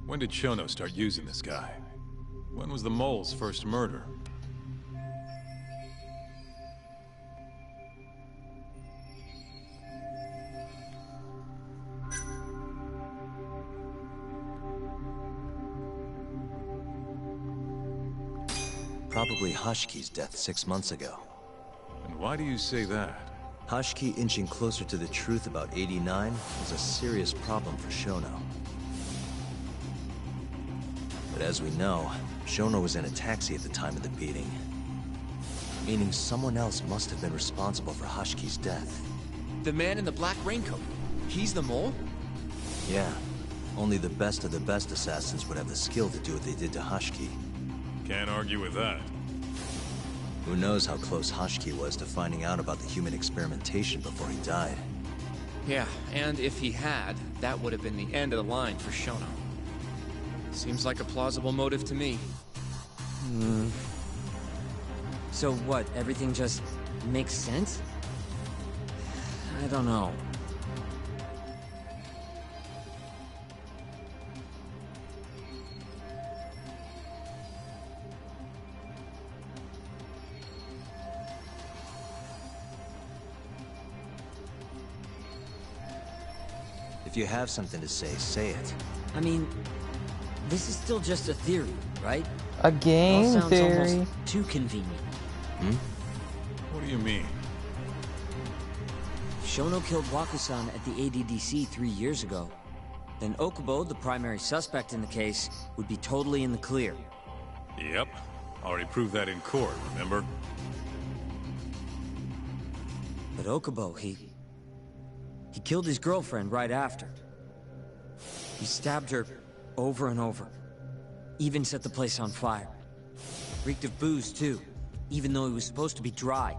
S7: When did Shono start using this guy? When was the Mole's first murder?
S1: probably Hashki's death 6 months ago.
S7: And why do you say that?
S1: Hashki inching closer to the truth about 89 was a serious problem for Shono. But as we know, Shono was in a taxi at the time of the beating. Meaning someone else must have been responsible for Hashki's death.
S9: The man in the black raincoat. He's the mole?
S1: Yeah. Only the best of the best assassins would have the skill to do what they did to Hashki.
S7: Can't argue with that.
S1: Who knows how close Hashki was to finding out about the human experimentation before he died.
S9: Yeah, and if he had, that would have been the end of the line for Shono. Seems like a plausible motive to me.
S8: So what, everything just makes sense? I don't know.
S1: If you have something to say it.
S8: I mean, this is still just a theory, right?
S5: A game
S8: It all sounds
S5: theory.
S8: almost too convenient.
S7: What do you mean?
S8: If Shono killed Wakusan at the ADDC 3 years ago, then Okubo, the primary suspect in the case, would be totally in the clear.
S7: Yep. Already proved that in court, remember?
S8: But Okubo, he killed his girlfriend right after. He stabbed her over and over. Even set the place on fire. Reeked of booze, too, even though he was supposed to be dry.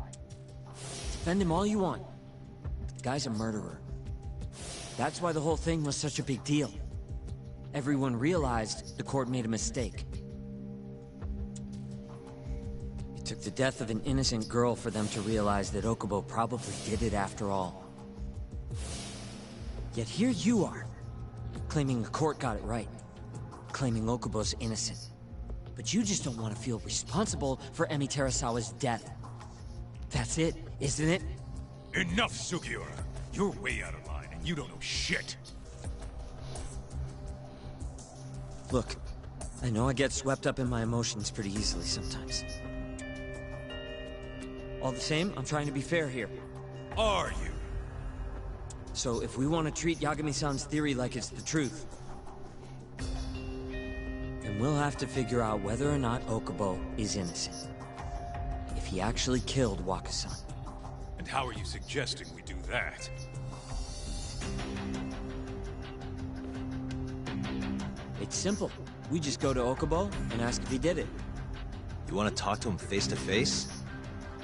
S8: Defend him all you want, but the guy's a murderer. That's why the whole thing was such a big deal. Everyone realized the court made a mistake. It took the death of an innocent girl for them to realize that Okubo probably did it after all. Yet here you are, claiming the court got it right, claiming Okubo's innocent. But you just don't want to feel responsible for Emi Terasawa's death. That's it, isn't it?
S7: Enough, Sugiura! You're way out of line, and you don't know shit!
S8: Look, I know I get swept up in my emotions pretty easily sometimes. All the same, I'm trying to be fair here.
S7: Are you?
S8: So if we want to treat Yagami-san's theory like it's the truth, then we'll have to figure out whether or not Okubo is innocent. If he actually killed Wakusan.
S7: And how are you suggesting we do that?
S8: It's simple. We just go to Okubo and ask if he did it.
S1: You want to talk to him face to face?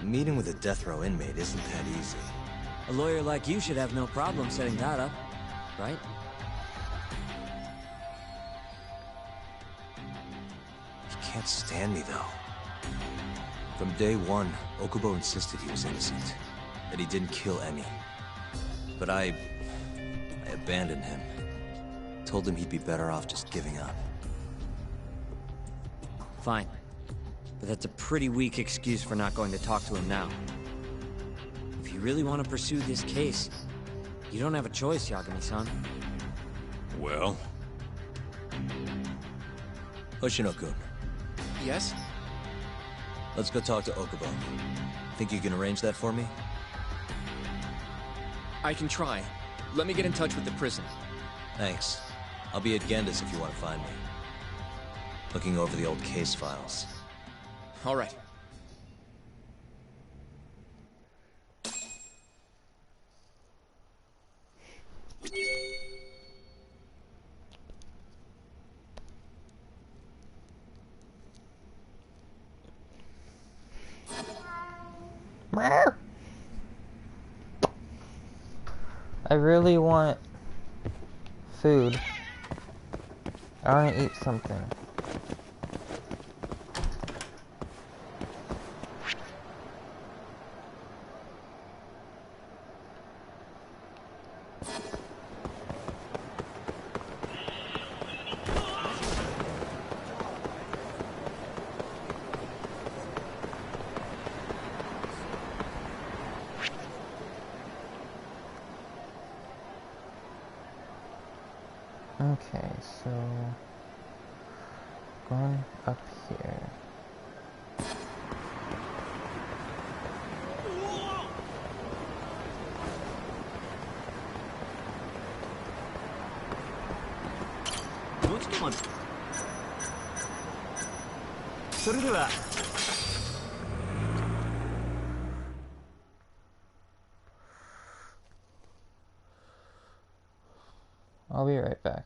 S1: A meeting with a death row inmate isn't that easy.
S8: A lawyer like you should have no problem setting that up, right?
S1: He can't stand me, though. From day one, Okubo insisted he was innocent, that he didn't kill Emi. But I abandoned him. Told him he'd be better off just giving up.
S8: Fine. But that's a pretty weak excuse for not going to talk to him now. If you really want to pursue this case, you don't have a choice, Yagami-san.
S7: Well?
S1: Hoshino-kun,
S9: Yes?
S1: let's go talk to Okubo. Think you can arrange that for me?
S9: I can try. Let me get in touch with the prison.
S1: Thanks. I'll be at Gendis if you want to find me. Looking over the old case files.
S9: All right.
S5: I really want food. I want to eat something. Okay, so going up here.
S4: ちょっと待って。それでは。
S5: I'll be right back.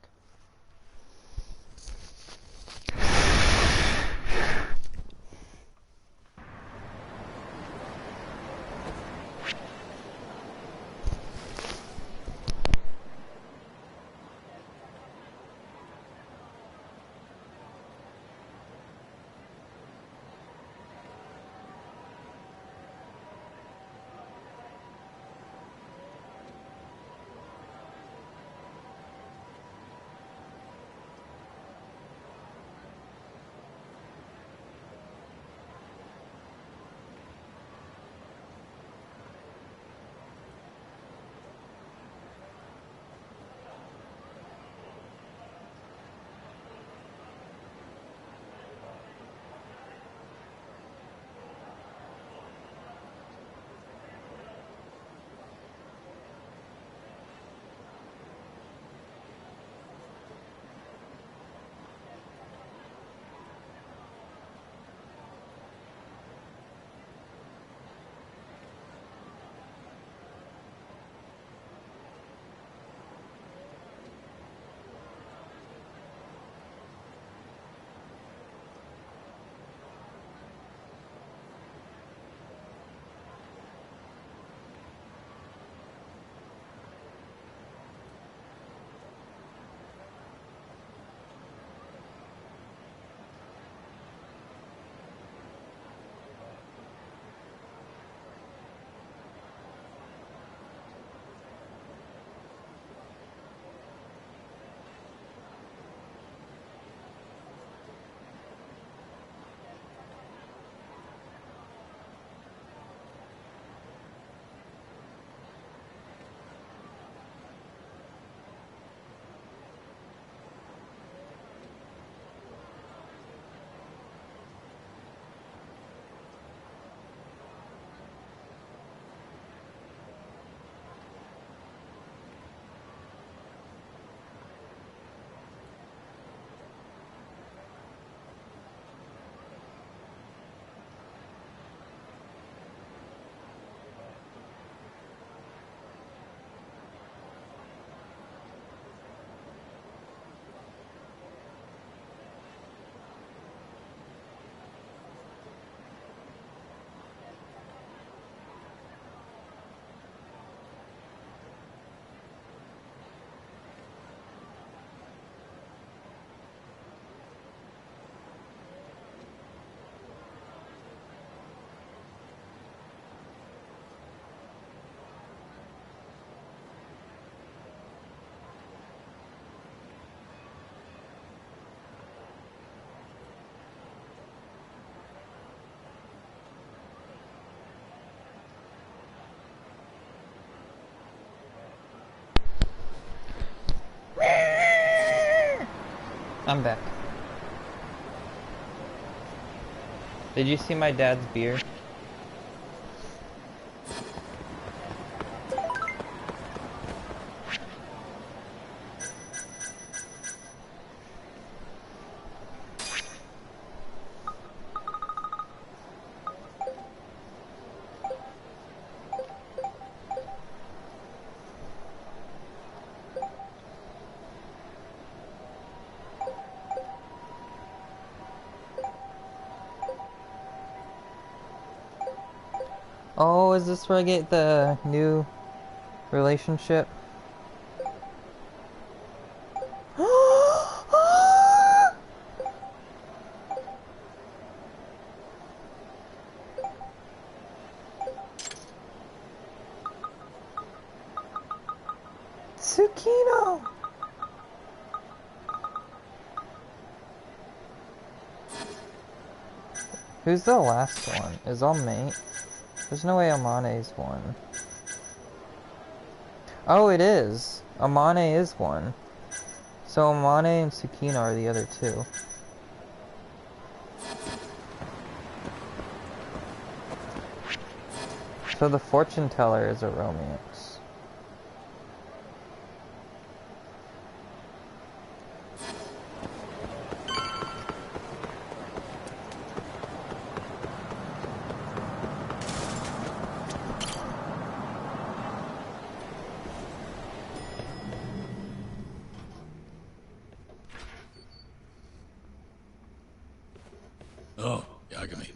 S5: I'm back. Did you see my dad's beer? Oh, is this where I get the new relationship? Tsukino! Who's the last one? Is Almate? There's no way Amane's one. Oh, it is. Amane is one. So Amane and Tsukino are the other two. So the fortune teller is a romance.
S4: Oh, Yagami.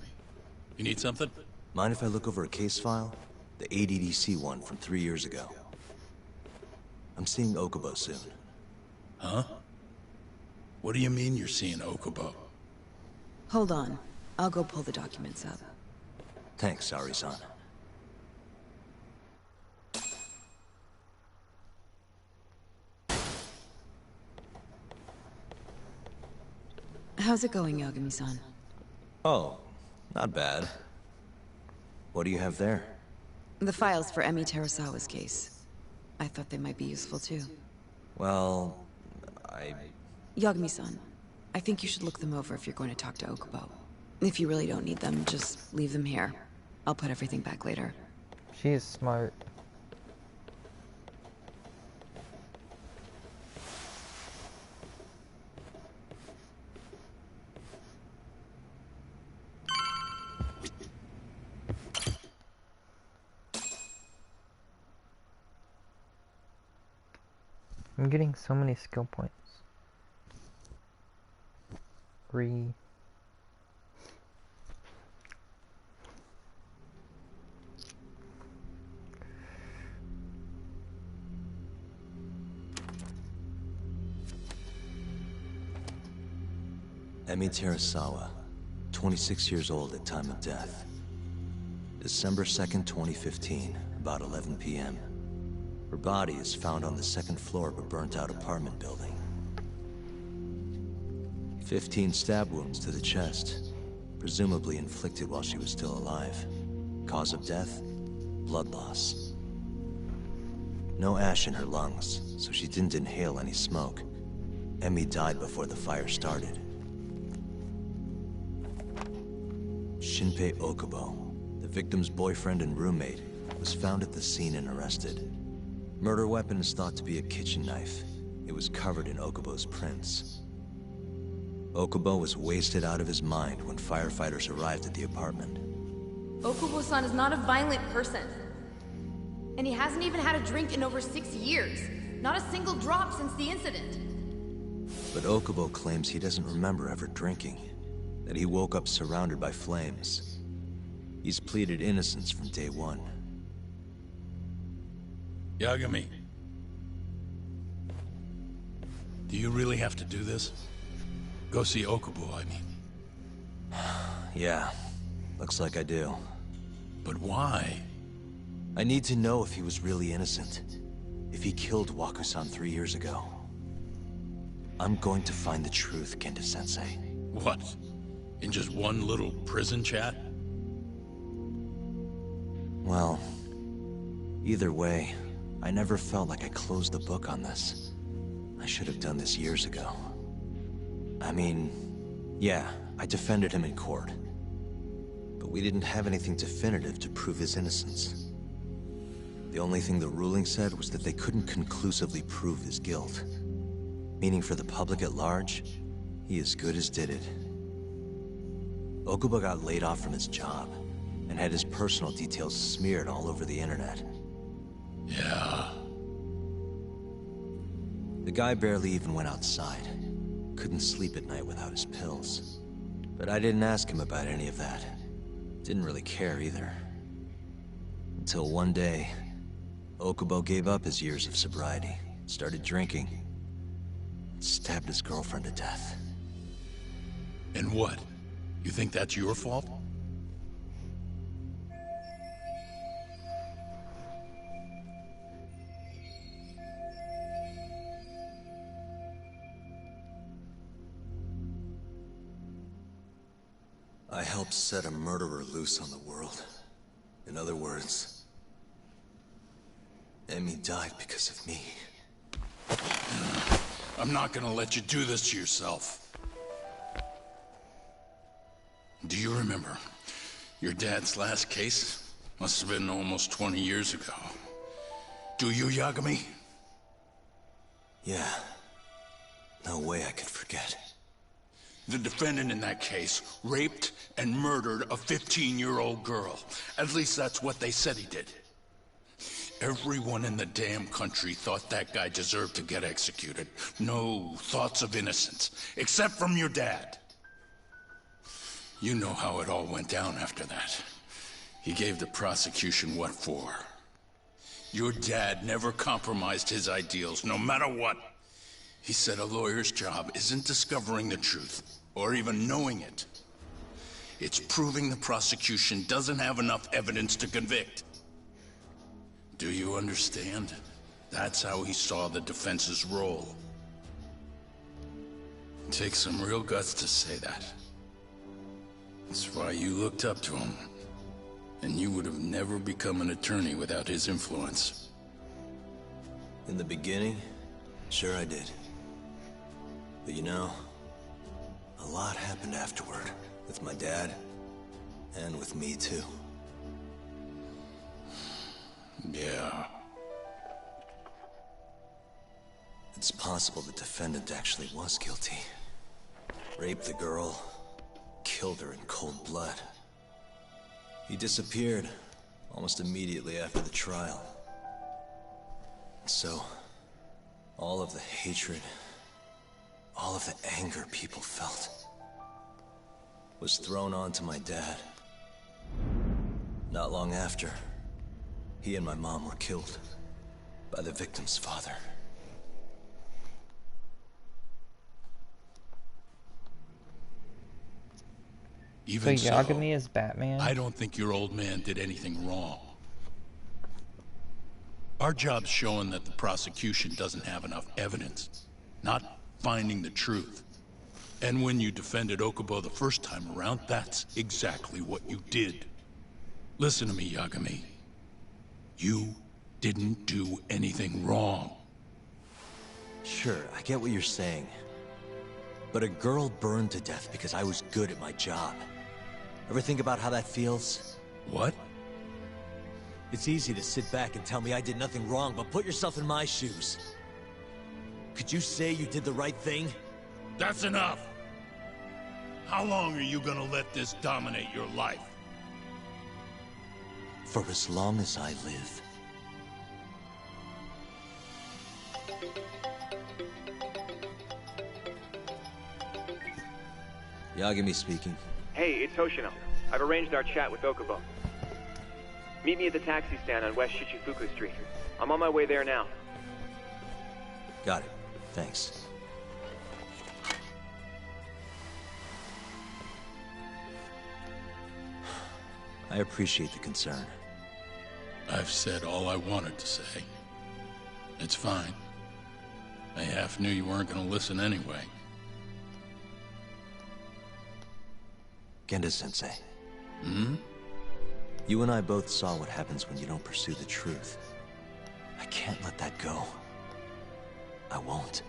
S4: You need something?
S1: Mind if I look over a case file? The ADDC one from 3 years ago. I'm seeing Okubo soon.
S4: Huh? What do you mean you're seeing Okubo?
S10: Hold on. I'll go pull the documents up.
S1: Thanks, Ari-san.
S10: How's it going, Yagami-san?
S1: Oh, not bad. What do you have there?
S10: The files for Emi Terasawa's case. I thought they might be useful too.
S1: Well,
S10: Yagami-san, I think you should look them over if you're going to talk to Okubo. If you really don't need them, just leave them here. I'll put everything back later.
S5: She is smart. I'm getting so many skill points. 3.
S1: Emi Terasawa, 26 years old at time of death. December 2nd, 2015, about 11 p.m. Her body is found on the second floor of a burnt-out apartment building. 15 stab wounds to the chest, presumably inflicted while she was still alive. Cause of death? Blood loss. No ash in her lungs, so she didn't inhale any smoke. Emi died before the fire started. Shinpei Okubo, the victim's boyfriend and roommate, was found at the scene and arrested. Murder weapon is thought to be a kitchen knife. It was covered in Okubo's prints. Okubo was wasted out of his mind when firefighters arrived at the apartment.
S11: Okubo-san is not a violent person. And he hasn't even had a drink in over 6 years. Not a single drop since the incident.
S1: But Okubo claims he doesn't remember ever drinking. That he woke up surrounded by flames. He's pleaded innocence from day one.
S4: Yagami. Do you really have to do this? Go see Okubo, I mean.
S1: Yeah, looks like I do.
S4: But why?
S1: I need to know if he was really innocent. If he killed Waku-san 3 years ago. I'm going to find the truth, Kenta-sensei.
S4: What? In just one little prison chat?
S1: Well, either way, I never felt like I closed the book on this. I should have done this years ago. I mean, yeah, I defended him in court. But we didn't have anything definitive to prove his innocence. The only thing the ruling said was that they couldn't conclusively prove his guilt. Meaning for the public at large, he as good as did it. Okubo got laid off from his job, and had his personal details smeared all over the internet.
S4: Yeah.
S1: The guy barely even went outside. Couldn't sleep at night without his pills. But I didn't ask him about any of that. Didn't really care either. Until one day, Okubo gave up his years of sobriety, started drinking, and stabbed his girlfriend to death.
S4: And what? You think that's your fault?
S1: I helped set a murderer loose on the world. In other words, Emi died because of me.
S4: I'm not gonna let you do this to yourself. Do you remember your dad's last case? Must have been almost 20 years ago. Do you, Yagami?
S1: Yeah. No way I could forget.
S4: The defendant in that case raped and murdered a 15-year-old girl. At least that's what they said he did. Everyone in the damn country thought that guy deserved to get executed. No thoughts of innocence, except from your dad. You know how it all went down after that. He gave the prosecution what for. Your dad never compromised his ideals, no matter what. He said a lawyer's job isn't discovering the truth, or even knowing it. It's proving the prosecution doesn't have enough evidence to convict. Do you understand? That's how he saw the defense's role. It takes some real guts to say that. That's why you looked up to him. And you would have never become an attorney without his influence.
S1: In the beginning, sure I did. But you know, a lot happened afterward. With my dad, and with me too.
S4: Yeah.
S1: It's possible the defendant actually was guilty. Raped the girl, killed her in cold blood. He disappeared almost immediately after the trial. So, all of the hatred, all of the anger people felt, was thrown onto my dad. Not long after, he and my mom were killed by the victim's father.
S4: Even
S5: so Yagami is Batman?
S4: I don't think your old man did anything wrong. Our job's showing that the prosecution doesn't have enough evidence, not finding the truth. And when you defended Okubo the first time around, that's exactly what you did. Listen to me, Yagami. You didn't do anything wrong.
S1: Sure, I get what you're saying. But a girl burned to death because I was good at my job. Ever think about how that feels?
S4: What?
S1: It's easy to sit back and tell me I did nothing wrong, but put yourself in my shoes. Could you say you did the right thing?
S4: That's enough! How long are you gonna let this dominate your life?
S1: For as long as I live. Yagami speaking.
S12: Hey, it's Hoshino. I've arranged our chat with Okubo. Meet me at the taxi stand on West Shichifuku Street. I'm on my way there now.
S1: Got it. Thanks. I appreciate the concern.
S4: I've said all I wanted to say. It's fine. I half knew you weren't gonna listen anyway.
S1: Genda-sensei.
S4: Hmm?
S1: You and I both saw what happens when you don't pursue the truth. I can't let that go. I won't.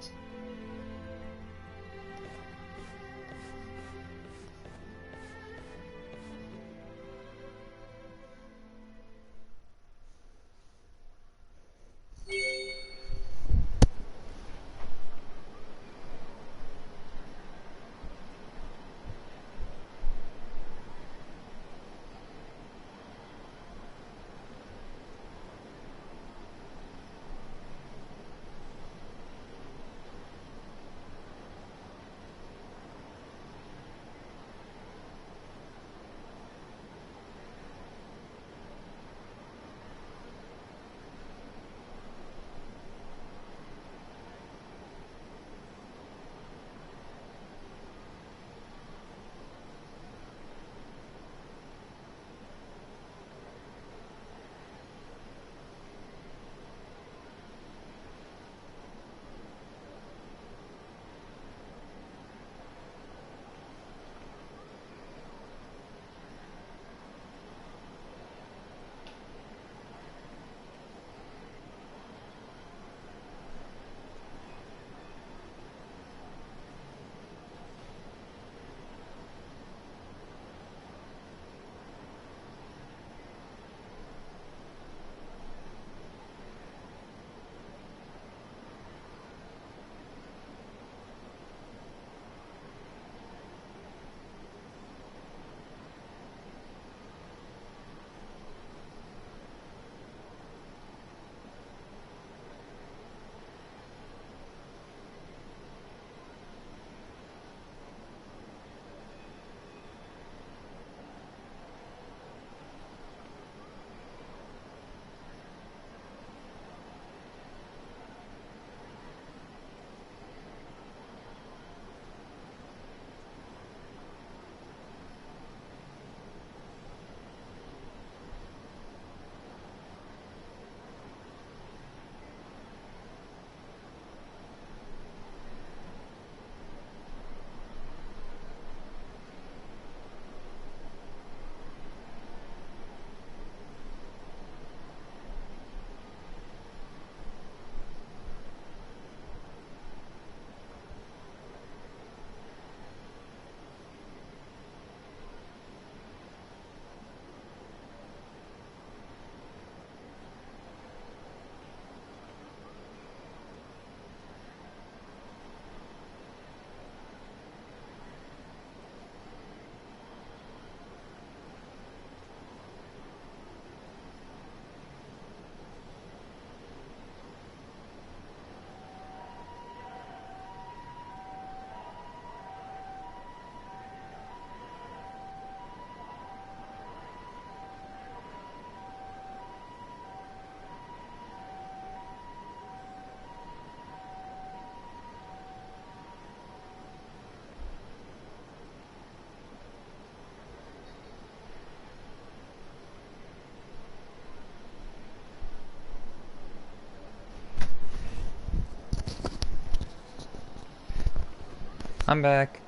S5: I'm back.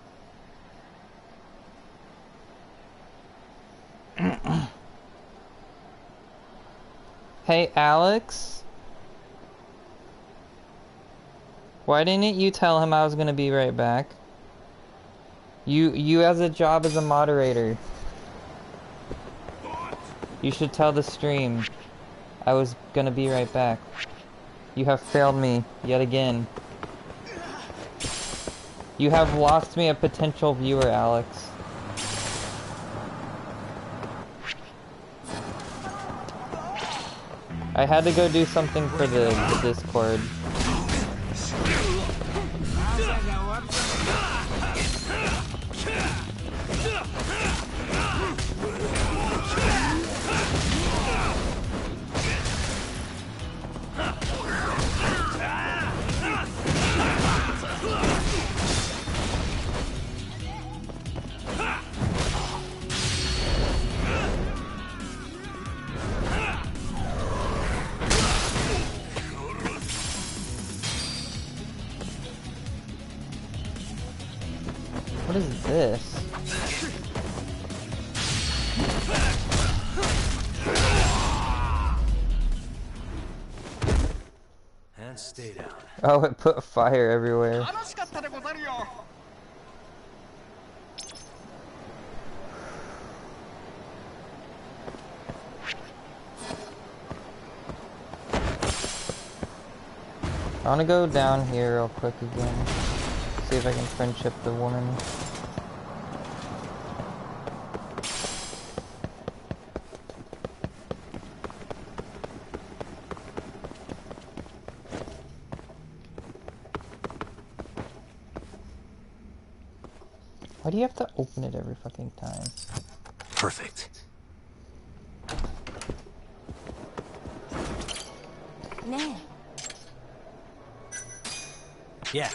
S5: Hey, Alex? Why didn't you tell him I was gonna be right back? You has a job as a moderator. You should tell the stream I was gonna be right back. You have failed me yet again. You have lost me a potential viewer, Alex. I had to go do something for the Discord. What is this?
S1: And stay down.
S5: Oh, it put fire everywhere. I wanna go down here real quick again. See if I can friendship the woman. Why do you have to open it every fucking time?
S1: Perfect.
S3: 네.
S1: Yeah.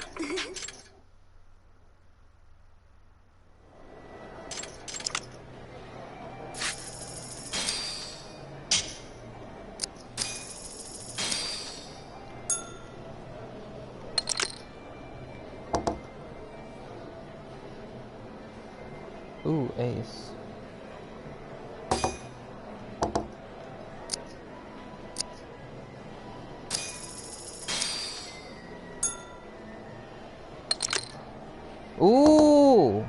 S5: Ooh, ace. Ooh!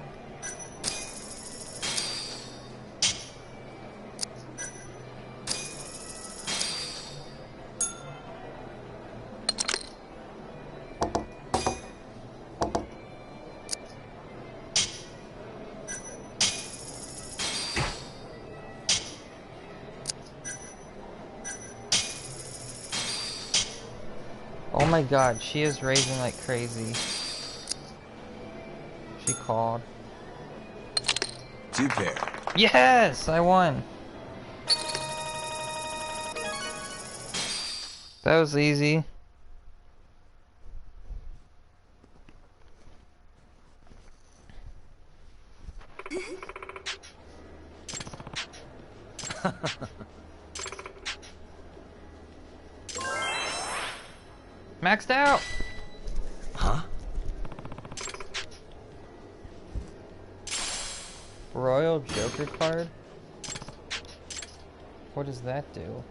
S5: Oh my god, she is raising like crazy. She called.
S1: 2 pair.
S5: Yes! I won! That was easy. Maxed out!
S1: Huh?
S5: Royal Joker card? What does that do?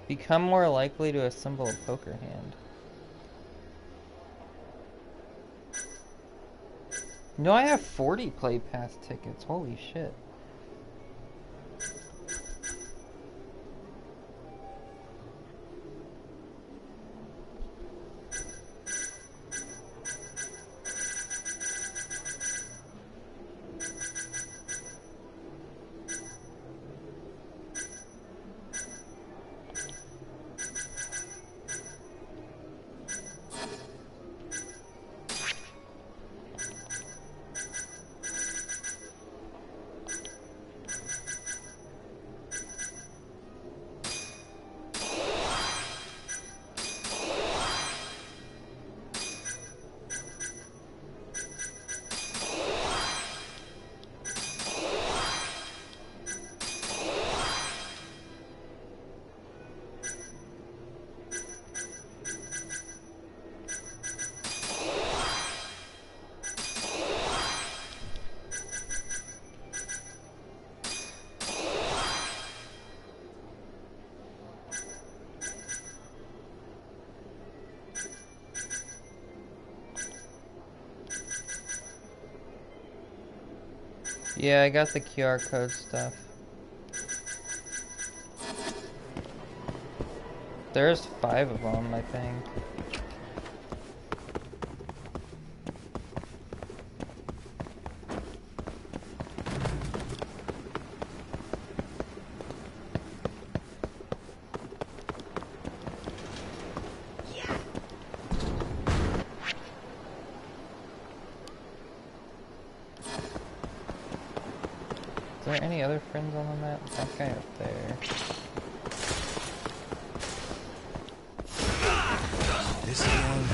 S5: Become more likely to assemble a poker hand. No, I have 40 play pass tickets. Holy shit. Yeah, I got the QR code stuff. There's 5 of them, I think. Is there any other friends on the map? That guy up there.
S1: This one.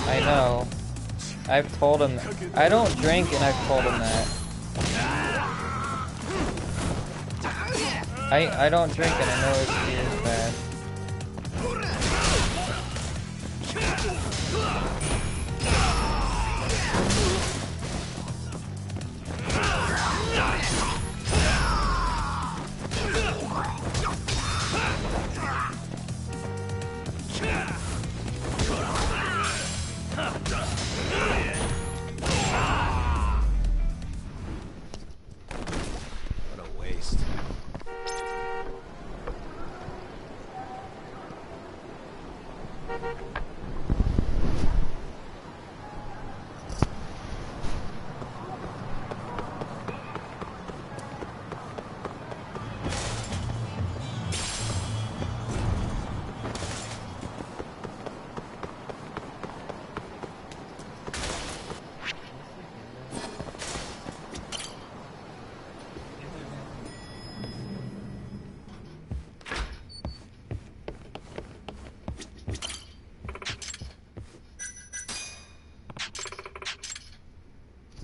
S5: I know. I've told him. I don't drink, and I've told him that. I don't drink, and I know his beer is bad.
S1: What a waste.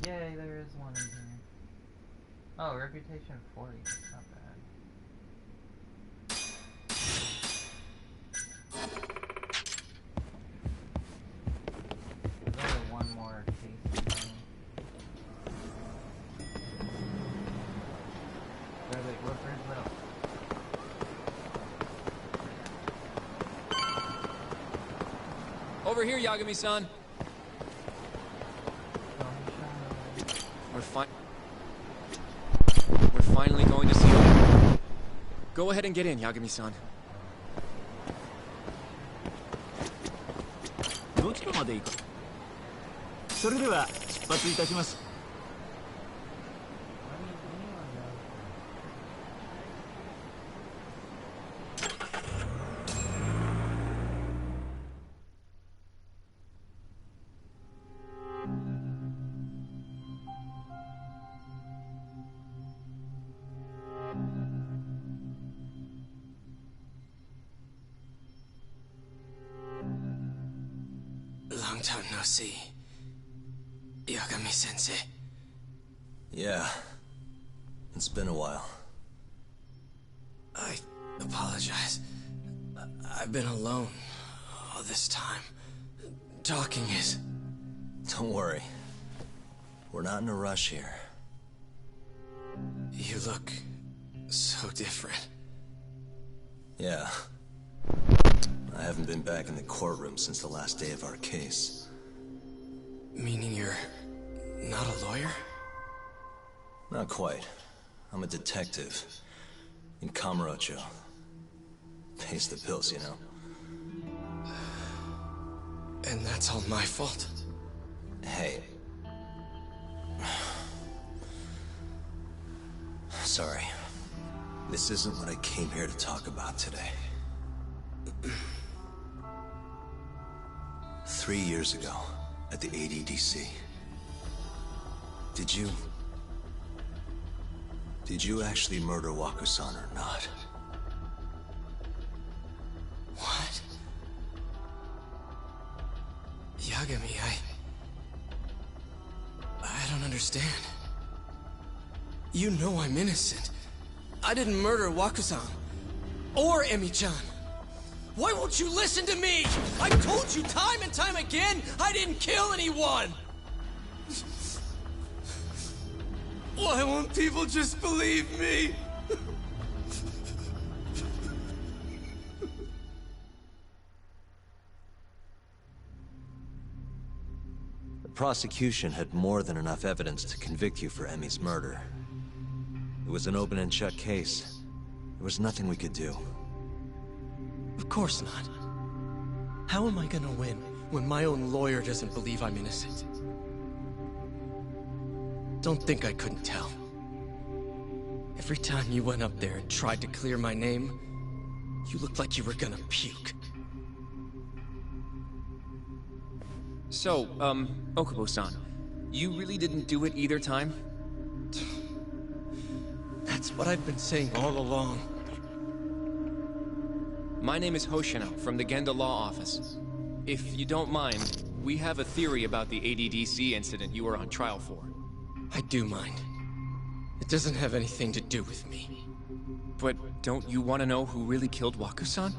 S5: Yay, there is one in here. Oh, reputation 40. That's not bad. There's only one more case in here. What brings it up?
S9: Over here, Yagami-san. We're finally going to see you. Go ahead and get in, Yagami-san.
S13: どちらまで行く？それでは出発いたします。
S14: Long time no see. Yagami-sensei.
S1: Yeah. It's been a while.
S14: I apologize. I've been alone all this time. Talking is...
S1: Don't worry. We're not in a rush here.
S14: You look so different.
S1: Yeah. I haven't been back in the courtroom since the last day of our case.
S14: Meaning you're not a lawyer?
S1: Not quite. I'm a detective. In Kamurocho. Pays the bills, you know.
S14: And that's all my fault?
S1: Hey. Sorry. This isn't what I came here to talk about today. 3 years ago, at the ADDC. Did you actually murder Waku-san or not?
S14: What? Yagami, I don't understand. You know I'm innocent. I didn't murder Waku-san. Or Emi-chan. Why won't you listen to me? I've told you time and time again, I didn't kill anyone! Why won't people just believe me?
S1: prosecution had more than enough evidence to convict you for Emmy's murder. It was an open and shut case. There was nothing we could do.
S14: Of course not. How am I gonna win when my own lawyer doesn't believe I'm innocent? Don't think I couldn't tell. Every time you went up there and tried to clear my name, you looked like you were gonna puke.
S9: So, Okubo-san, you really didn't do it either time?
S14: That's what I've been saying all along.
S9: My name is Hoshino from the Genda Law Office. If you don't mind, we have a theory about the ADDC incident you were on trial for.
S14: I do mind. It doesn't have anything to do with me.
S9: But don't you want to know who really killed Waku-san?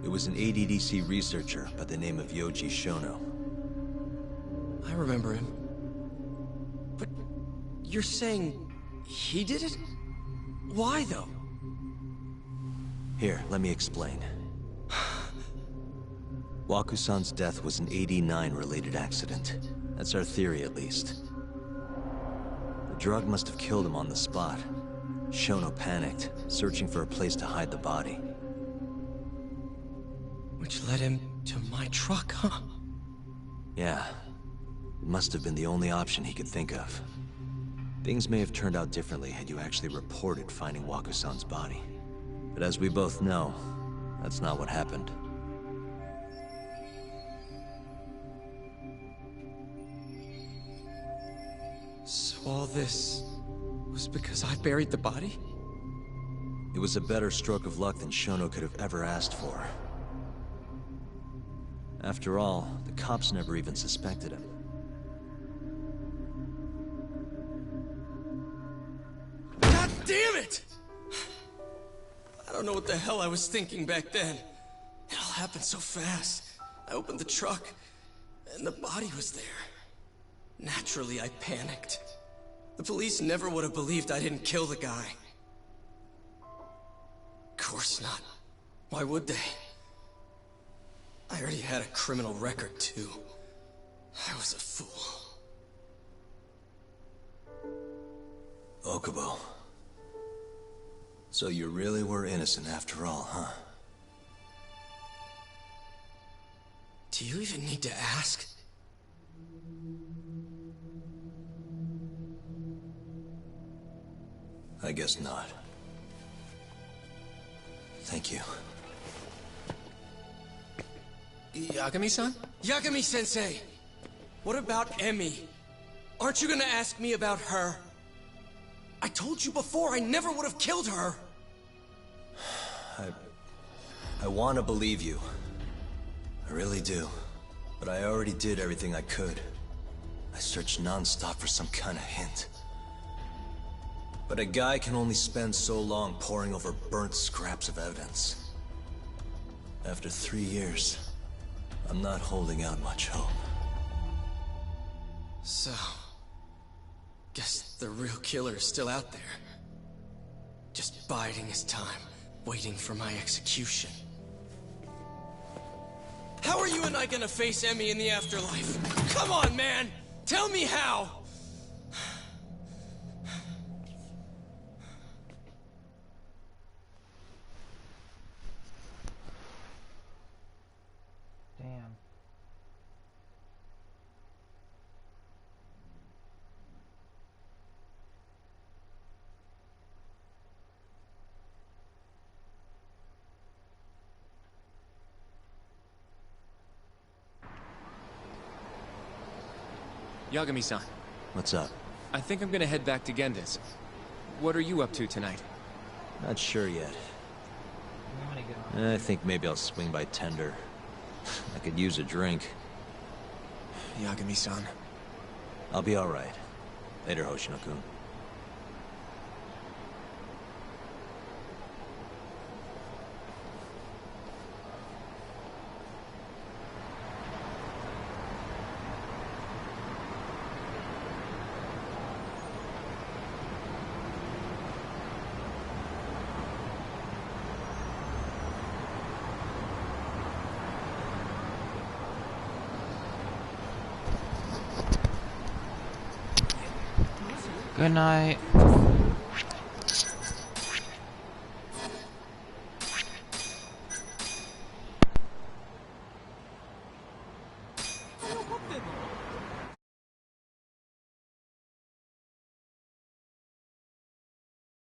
S1: It was an ADDC researcher by the name of Yoji Shono.
S14: I remember him. But you're saying he did it? Why, though?
S1: Here, let me explain. Waku-san's death was an 89-related accident. That's our theory, at least. The drug must have killed him on the spot. Shono panicked, searching for a place to hide the body.
S14: Which led him to my truck, huh?
S1: Yeah. It must have been the only option he could think of. Things may have turned out differently had you actually reported finding Waku-san's body. But as we both know, that's not what happened.
S14: So all this was because I buried the body?
S1: It was a better stroke of luck than Shono could have ever asked for. After all, the cops never even suspected him.
S14: God damn it! I don't know what the hell I was thinking back then. It all happened so fast. I opened the truck, and the body was there. Naturally, I panicked. The police never would have believed I didn't kill the guy. Of course not. Why would they? I already had a criminal record, too. I was a fool.
S1: Okubo. So you really were innocent after all, huh?
S14: Do you even need to ask?
S1: I guess not. Thank you.
S9: Yagami-san?
S14: Yagami-sensei! What about Emmy? Aren't you gonna ask me about her? I told you before I never would have killed her!
S1: I want to believe you. I really do. But I already did everything I could. I searched non-stop for some kind of hint. But a guy can only spend so long poring over burnt scraps of evidence. After 3 years, I'm not holding out much hope.
S14: So... guess the real killer is still out there. Just biding his time, waiting for my execution. How are you and I gonna face Emmy in the afterlife? Come on, man! Tell me how!
S5: Damn.
S9: Yagami-san.
S1: What's up?
S9: I think I'm gonna head back to Genda's. What are you up to tonight?
S1: Not sure yet. I think maybe I'll swing by Tender. I could use a drink.
S9: Yagami-san.
S1: I'll be alright. Later, Hoshino-kun.
S5: Good night.